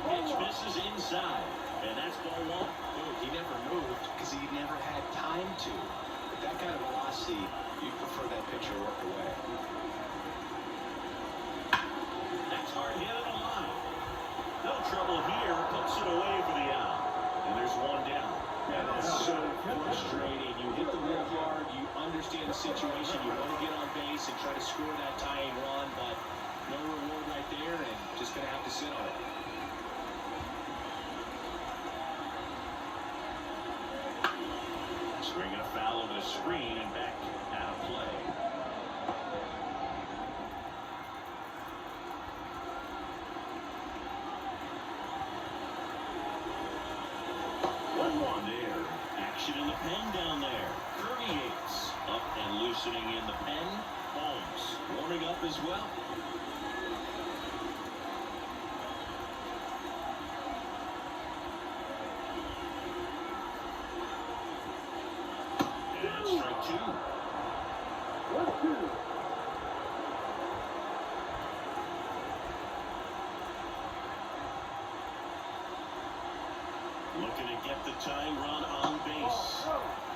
Pitch misses inside, and that's ball one. Dude, he never moved because he never had time to. With that kind of velocity, you prefer that pitcher work away. That's hard hit on the line. No trouble here, puts it away for the out. And there's one down. And that's so frustrating. You hit the ball hard, you understand the situation, you want to get on base and try to score that tying run, but no reward right there, and just going to have to sit on it. Swinging a foul over the screen and back out of play. 1-1 there. Action in the pen down there. Permeates up and loosening in the pen. Holmes warming up as well. And strike two. 1-2. Looking to get the tying run on base.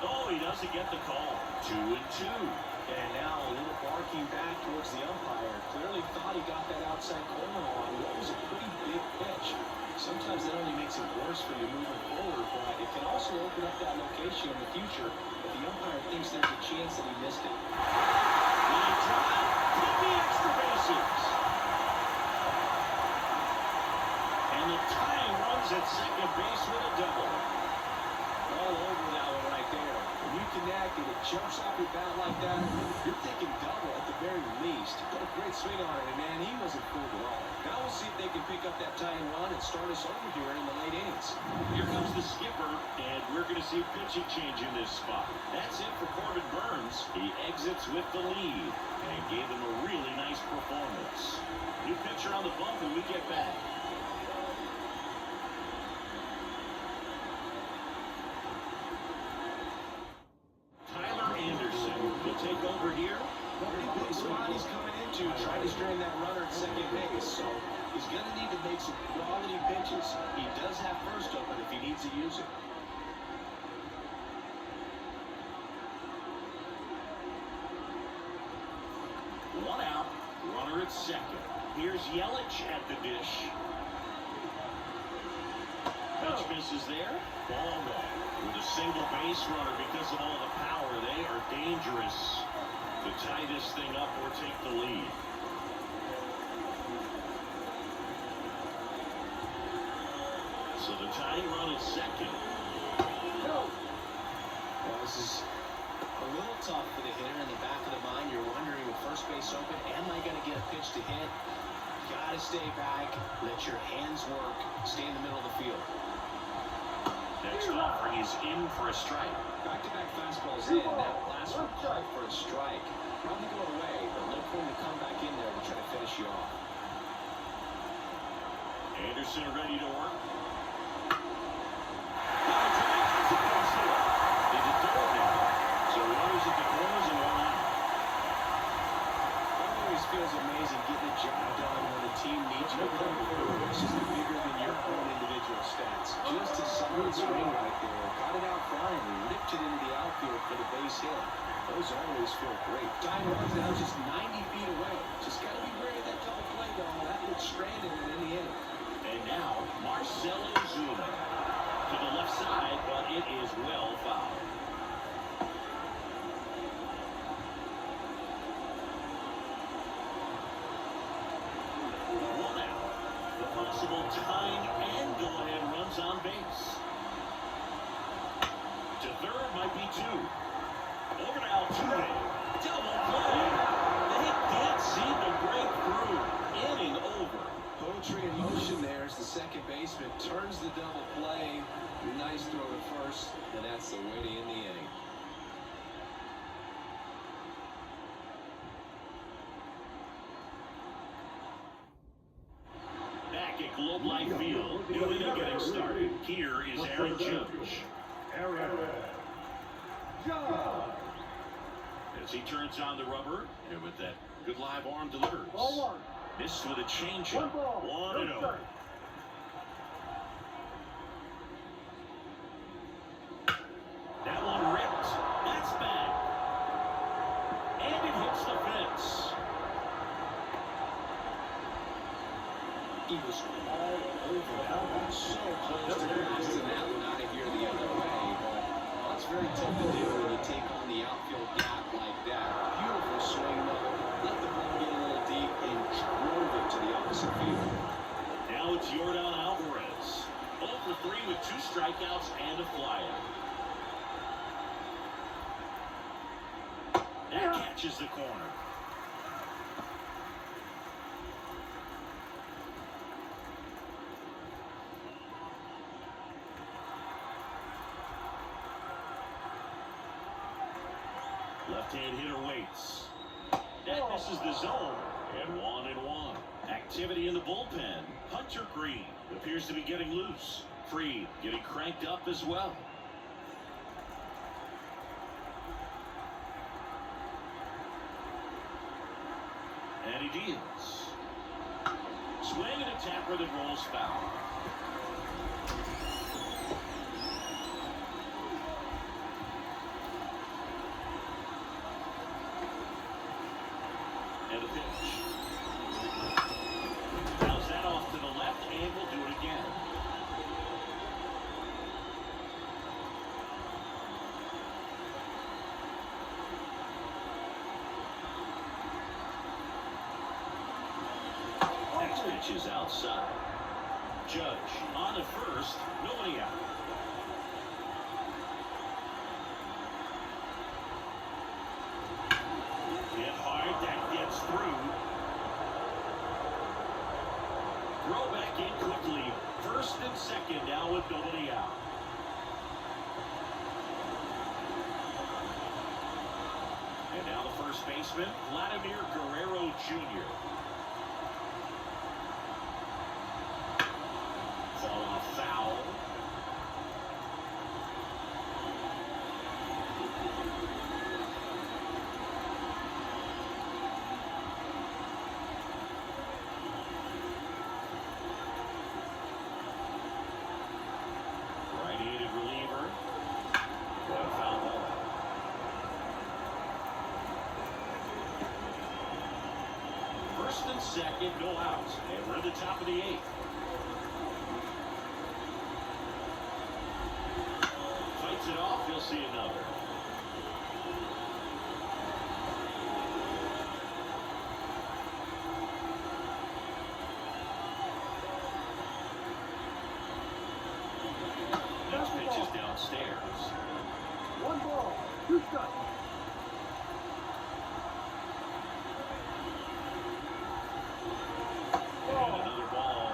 Oh, he doesn't get the call. 2-2. And now a little barking back towards the umpire. Clearly thought he got that outside corner on what was a pretty big pitch. Sometimes that only makes it worse for you moving forward, but it can also open up that location in the future if the umpire thinks there's a chance that he missed it. Line drive. Take the extra bases. And the tying runs at second base with a double. All over that one right there. When you connect and it jumps off your bat like that, you're thinking double at the very least. Got a great swing on it, and man, he wasn't fooled at all. Now we'll see if they can pick up that tying run and start us over here in the late innings. Here comes the skipper, and we're going to see a pitching change in this spot. That's it for Corbin Burns. He exits with the lead and gave him a really nice performance. New pitcher on the bump when we get back. Take over here. Pretty big spot he's coming into, trying to strain that runner at second base. So he's going to need to make some quality pitches. He does have first open if he needs to use it. One out, runner at second. Here's Yelich at the dish. Pitch misses there. Ball one. With a single base runner because of all the power, they are dangerous to tie this thing up or take the lead. So the tying run is second. Well, this is a little tough for the hitter in the back of the mind. You're wondering with first base open, am I going to get a pitch to hit? Got to stay back, let your hands work, stay in the middle of the field. Next offering is in for a strike. Back-to-back fastballs in. That last one called for a strike. Probably going away, but look for him to come back in there and try to finish you off. Anderson ready to work. That's a base hit. They did throw it now. So runners at the corners and one out. It always feels amazing getting the job done when the team needs you to come through. It's just bigger than your own individual stats. Just a solid swing right there. Got it out front and ripped it into the outfield for the base hit. Those always feel great. Time runs now just 90 feet away. Just got to be wary of that double play ball. That looks stranded in the end. And now, Marcelo Zuna to the left side, but it is well fouled. One out. The possible tying and go-ahead runs on base. To third might be two. Over to Altuve. Double play. The hit can't seem to break through. Inning over. Poetry in motion there as the second baseman turns the double play. Nice throw to first, and that's the way to end the inning. Back at Globe Life Field, new inning getting started. Here is Aaron Judge. As he turns on the rubber, and with that good live arm delivers. Ball one. Missed with a changeup. 1-0. That one ripped. That's bad. And it hits the fence. He was all over that one. So close to blasting that one out of here the other way. very tough to do when you take on the outfield gap like that. Beautiful swing, though. Let the ball get a little deep and drove it to the opposite field. Now it's Yordan Alvarez. 0 for 3 with 2 strikeouts and a flyout. That catches the corner. Left-hand hitter waits. That misses the zone. And 1-1. Activity in the bullpen. Hunter Green appears to be getting loose. Freed getting cranked up as well. And he deals. Swing and a tapper that rolls foul. And a pitch. Fouls that off to the left, and we'll do it again. Next pitch is outside. Judge on to first, nobody out. Hit hard, that gets through. Throw back in quickly. First and second now with nobody out. And now the first baseman, Vladimir Guerrero Jr. Fall off foul. Right-handed reliever. Got a foul ball. First and second, no outs. And we're at the top of the 8th. Fights it off, you'll see another. Next pitch is downstairs. 1 ball, 2 strikes. And another ball.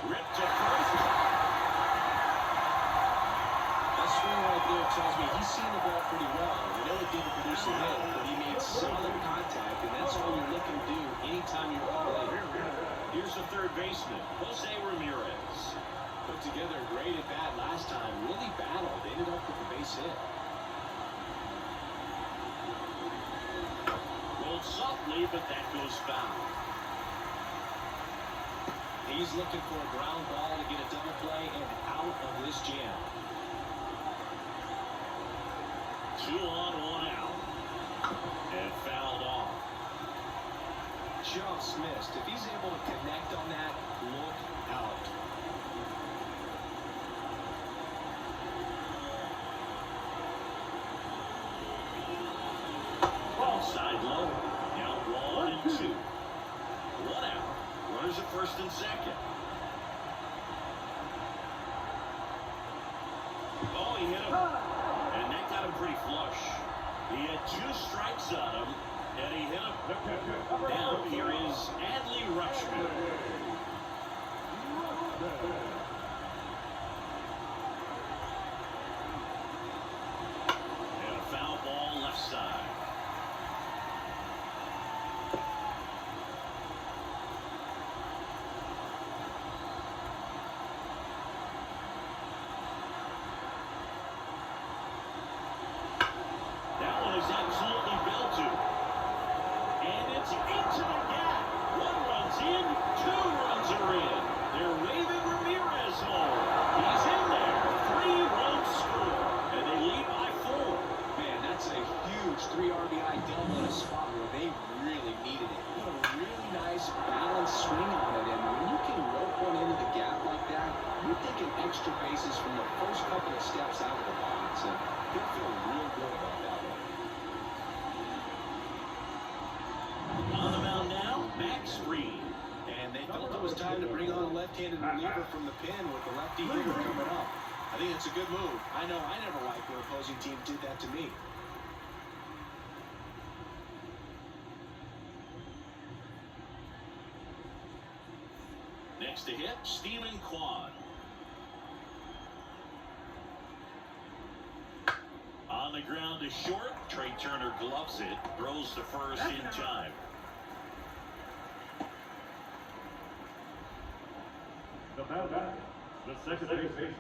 Ripped to first. That swing right there tells me he's seen the ball pretty well. We know it didn't produce a hit, but he made solid contact, and that's all you're looking to do anytime you're on the plate. Here's the third baseman, Jose Ramirez. Put together a great at bat last time. Really battled. Ended up with a base hit. Rolled softly, but that goes foul. He's looking for a ground ball to get a double play and out of this jam. 2 on, 1 out. And fouled off. Just missed. If he's able to connect on that, look out. Outside low. Now 1 and 2. 1 out. Runners at first and second. Oh, he hit him. And that got him pretty flush. He had 2 strikes on him, and he hit him. Now here is Adley Rutschman. And a foul ball left side. That one is absolutely built to. And it's into the gap. 1 run's in, 2 runs are in. They're waving Ramirez. extra bases from the first couple of steps out of the box, and he'll feel real good about that one. On the mound now, Max Fried. And they felt it was time to bring on a left-handed reliever from the pen with the lefty hitter coming up. I think it's a good move. I know I never liked when opposing teams did that to me. Next to hit, Stephen Kwan. On the ground to short, Trey Turner gloves it, throws to first in time. The second baseman.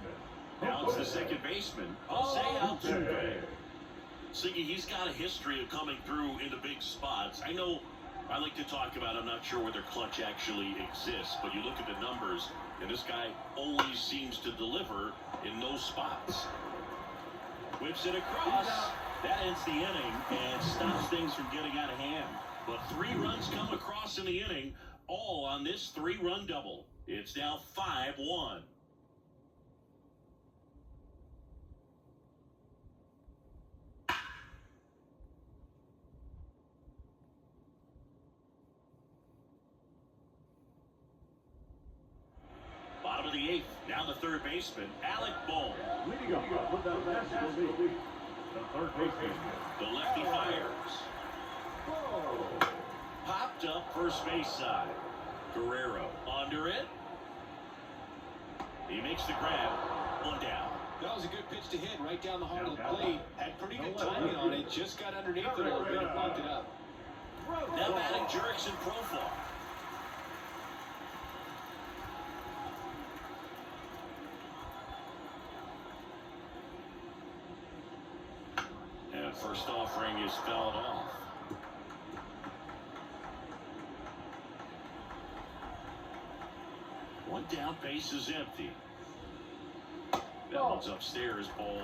Now it's the second baseman, Jose Altuve. Siggy, he's got a history of coming through into big spots. I know I like to talk about, I'm not sure whether clutch actually exists, but you look at the numbers, and this guy always seems to deliver in those spots. Whips it across. That ends the inning and stops things from getting out of hand. But 3 runs come across in the inning, all on this 3-run double. It's now 5-1. Bottom of the 8th, now the third baseman, Alec Bohm. Leading up with the National League. The third baseman. The lefty fires. Popped up first base side. Guerrero under it. He makes the grab. 1 down. That was a good pitch to hit right down the heart of the plate. Had pretty good timing on it. Just got underneath it a little bit and bumped it up. Now batting Jurickson Profar. And first offering is fouled off. One down, base is empty. That one's upstairs, ball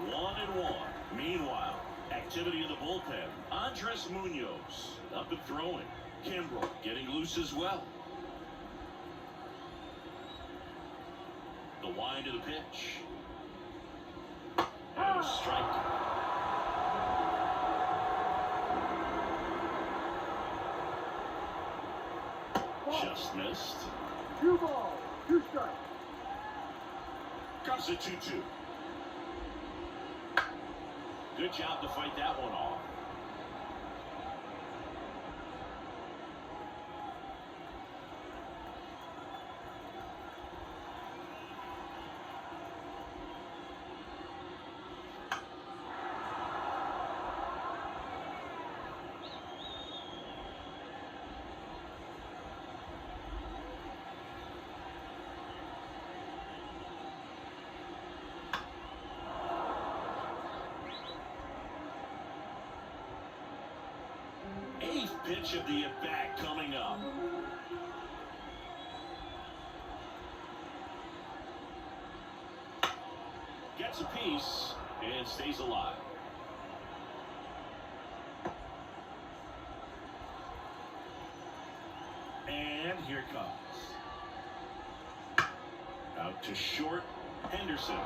1. 1-1. Meanwhile, activity in the bullpen. Andres Munoz up and throwing. Kimbrel getting loose as well. The wind of the pitch. And a strike. Just missed. 2 balls, 2 strikes. Comes a 2-2. Good job to fight that one off. Pitch of the at-bat coming up. Gets a piece and stays alive. And here comes. Out to short, Henderson.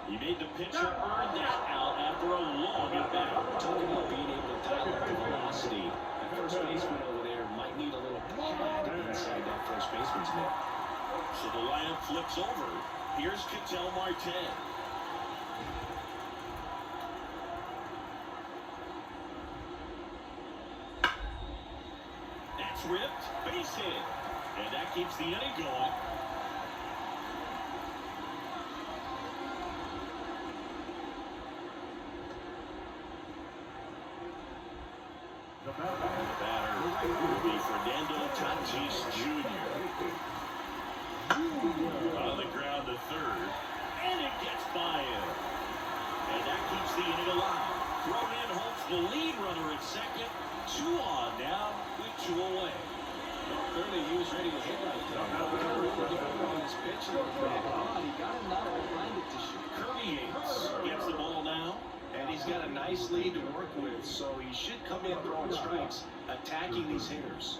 He made the pitcher earn that out after a long at-bat. Talk about being able to dial up the velocity. That first baseman over there might need a little pad inside that first baseman's net. So the lineup flips over. Here's Ketel Marte. That's ripped. Base hit. And that keeps the inning going. The batter will be Fernando Tatis Jr. On the ground to third, and it gets by him. And that keeps the inning alive. Thrown in holds the lead runner at second. 2 on now with 2 away. Well, clearly he was ready to hit right there. Kind of really different on his pitch a little bit. He got him not behind it to shoot. Kirby Yates gets the ball now. And he's got a nice lead to work with, so he should come in throwing strikes, attacking these hitters.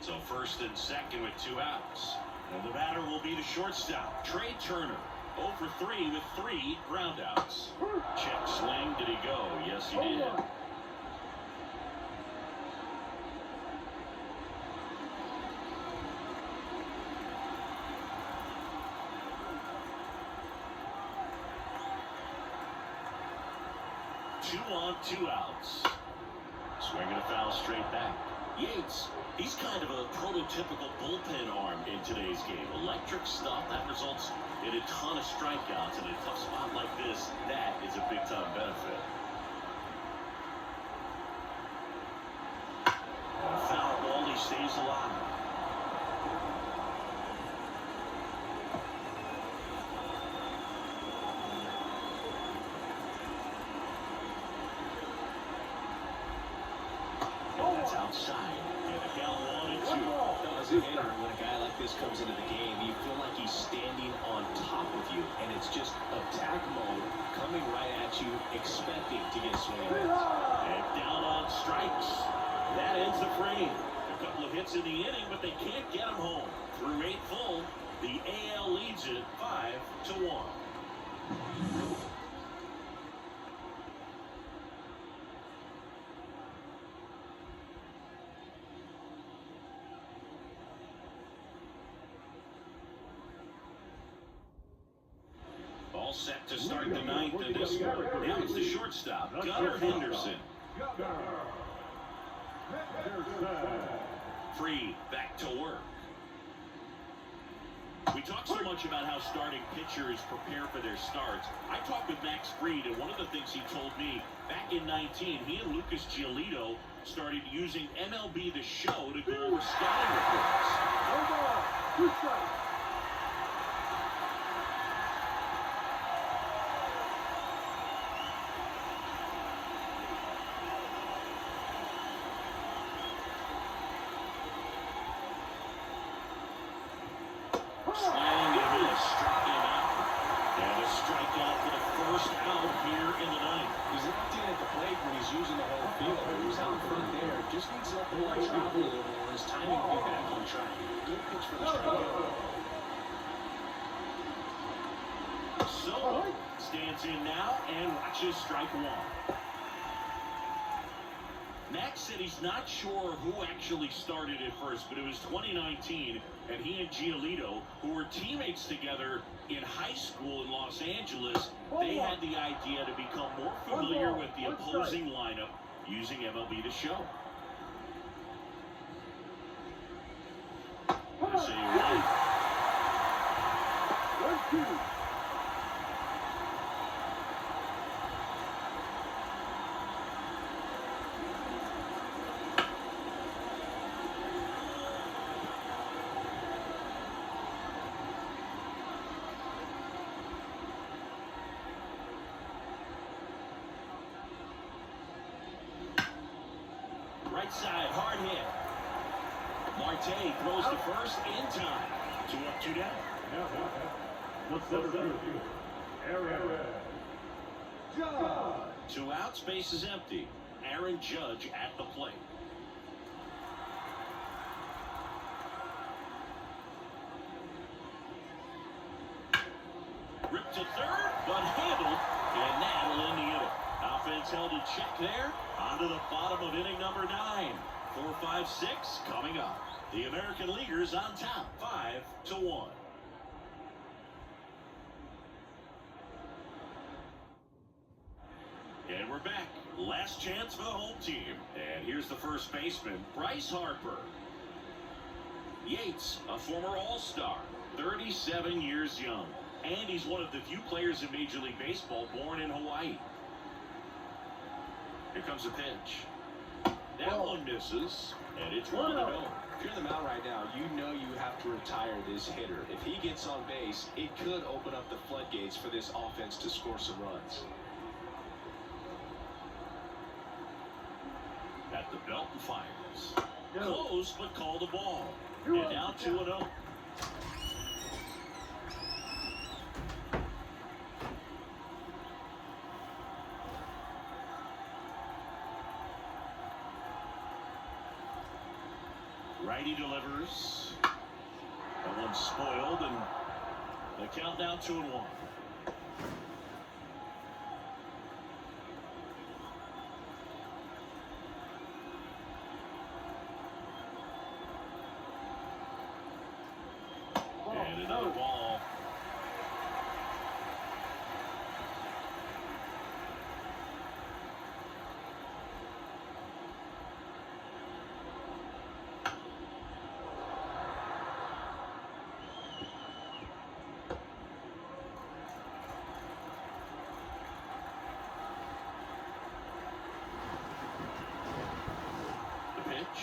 So first and second with 2 outs. And the batter will be the shortstop, Trey Turner. 0 for 3 with 3 groundouts. Check swing. Did he go? Yes, he did. Two on, 2 outs. Swinging a foul straight back. Yates, he's kind of a prototypical bullpen arm in today's game. Electric stuff that results in a ton of strikeouts. In a tough spot like this, that is a big-time benefit. And a foul ball, he stays alive. Outside, and a count 1-2. As a hitter, when a guy like this comes into the game, you feel like he's standing on top of you, and it's just attack mode coming right at you, expecting to get swing. And down on strikes. That ends the frame. A couple of hits in the inning, but they can't get him home. Through 8 full, the AL leads it 5-1. All set to start the 9th in this one. Now it's the shortstop, Gunnar Henderson. Free, back to work. We talk so much about how starting pitchers prepare for their starts. I talked with Max Fried, and one of the things he told me, back in 19, he and Lucas Giolito started using MLB The Show to go over scouting reports. Swing and miss, struck him out. And a strikeout for the first out here in the 9th. He's locked in at the plate when he's using the whole field. He's out front there. Just needs to let the ball travel a little more. His timing will be back on track. Good pitch for the strikeout. So stands in now and watches strike 1. Max said he's not sure who actually started at first, but it was 2019, and he and Giolito, who were teammates together in high school in Los Angeles, they had the idea to become more familiar with the opposing lineup using MLB The Show. This is a 1-2. Right side, hard hit. Marte throws to first in time. 2 up, 2 down. Judge. 2 outs, base is empty. Aaron Judge at the plate. Ripped to third, but handled, and that'll end the inning. Offense held in check there. On to the bottom of inning number 9. 4, 5, 6 coming up. The American Leaguers on top, 5-1. And we're back. Last chance for the home team. And here's the first baseman, Bryce Harper. Yates, a former All-Star, 37 years young. And he's one of the few players in Major League Baseball born in Hawaii. Here comes a pitch. That one misses, and it's 1-0. If you're the mound right now, you know you have to retire this hitter. If he gets on base, it could open up the floodgates for this offense to score some runs. At the belt and fires. Close, but called a ball. And now 2-0. Righty delivers. That one's spoiled, and the count now 2-1. And another ball. The pitch.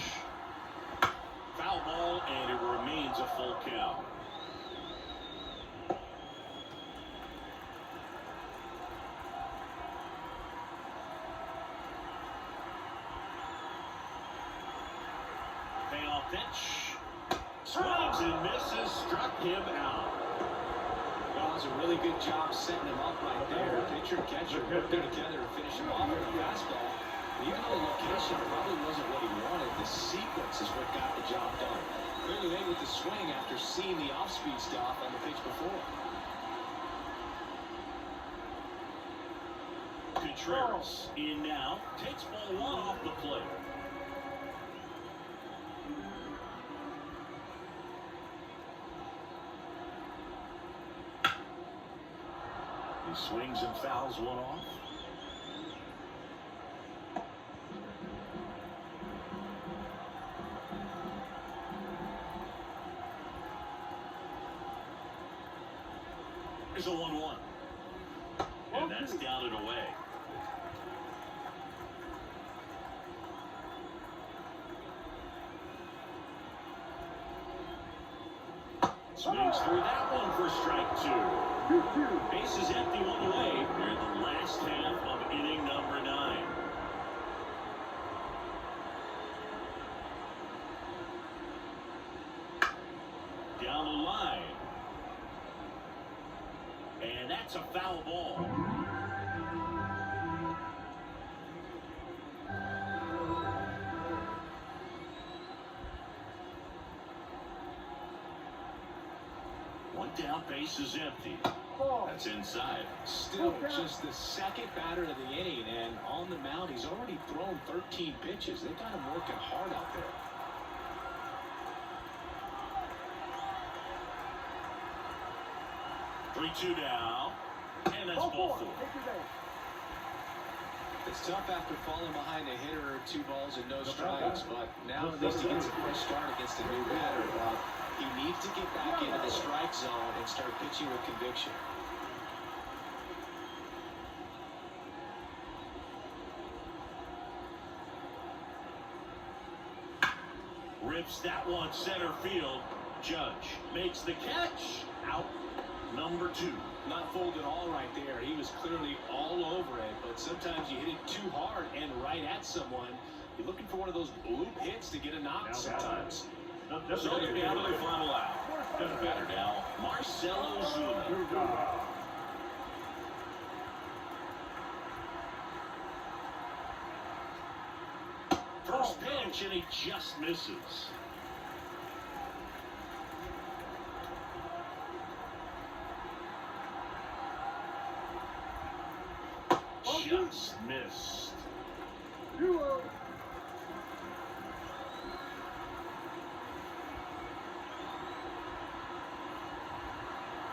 Foul ball, and it remains a full count. Payoff pitch. Swings and misses. Struck him out. Well, it was a really good job setting him up right there. Pitcher and catcher working together to finish him off with a fastball. And even though the location probably wasn't what he wanted, the sequence is what got the job done. Clearly made with the swing after seeing the off-speed stuff on the pitch before. Contreras in now. Takes ball one off the plate. He swings and fouls one off. There's a 1-1. And that's down and away. Swings through that one for strike 2. Base is empty one away. We're in the last half of inning number 9. Down the line. And that's a foul ball. One down, base is empty. That's inside. Still just the second batter of the inning, and on the mound, he's already thrown 13 pitches. They got him working hard out there. 3-2 now. And that's ball 4. It's tough after falling behind a hitter or 2 balls and no strikes, but now at least he gets a fresh start against a new batter. He needs to get back into the strike zone and start pitching with conviction. Rips that one center field. Judge makes the catch. Out number 2. Not fooled at all right there. He was clearly all over it, but sometimes you hit it too hard and right at someone. You're looking for one of those bloop hits to get a knock sometimes. So they're down to their final out. Got a batter now, Marcelo Zuna. First pitch, and he just misses. Just missed.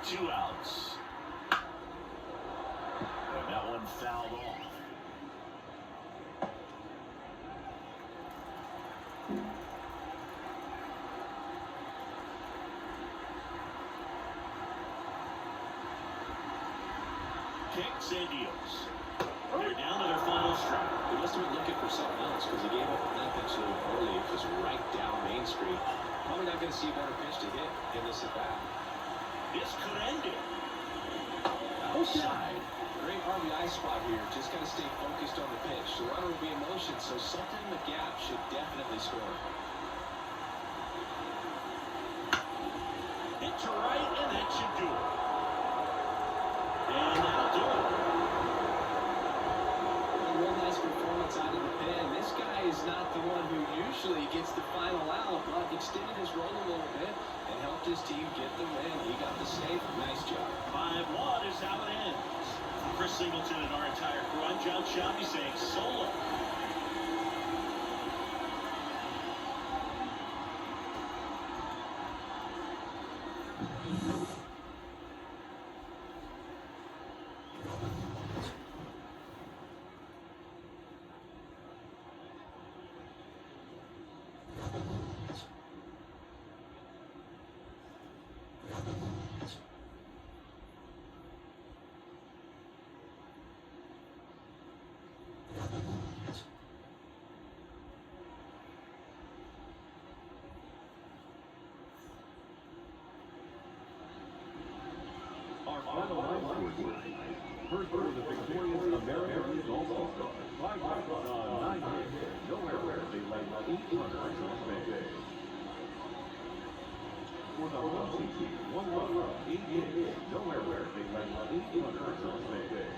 2 outs. And that one fouled off. Kicks and deals. They're down to their final strike. He must have been looking for something else because he gave up on that pitch a little early. It was right down Main Street. Probably not going to see a better pitch to hit in this at bat. This could end it. Outside. Great RBI spot here. Just got to stay focused on the pitch. The runner will be in motion, so something in the gap should definitely score. Hit to right, and that should do it. And that'll do it. A real nice performance out of the pen. This guy is not the one who usually gets the final out, but the extended his run a little bit and helped his team get the win. He got the save. Nice job. 5-1 is how it ends. Chris Singleton and our entire crew. I'm John Shelby saying so long. Our final line score tonight. First for the victorious American League All Stars. 5 runs on 9 hits. No errors. They led 8 runners on base. For the losing team, 1 run, 8 hits. No errors. They led 8 runners on base.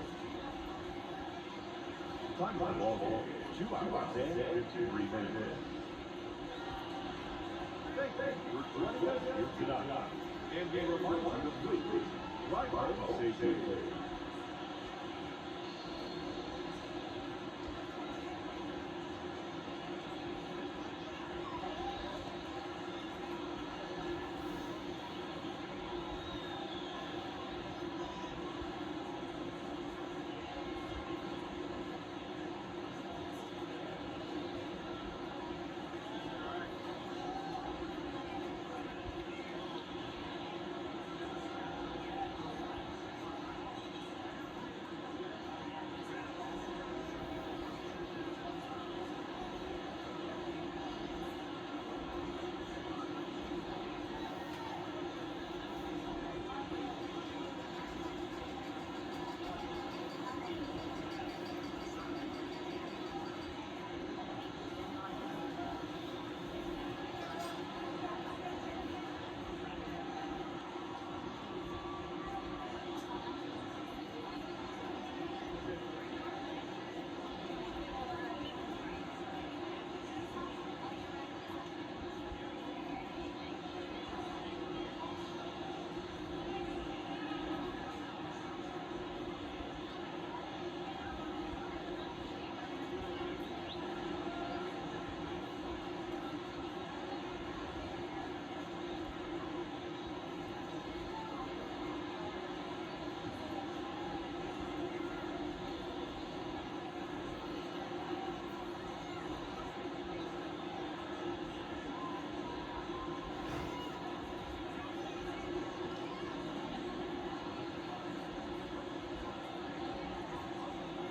Time by ball game. 2 hours and 53 minutes. Thank you for joining us here tonight. And we remind you to please drive by safely.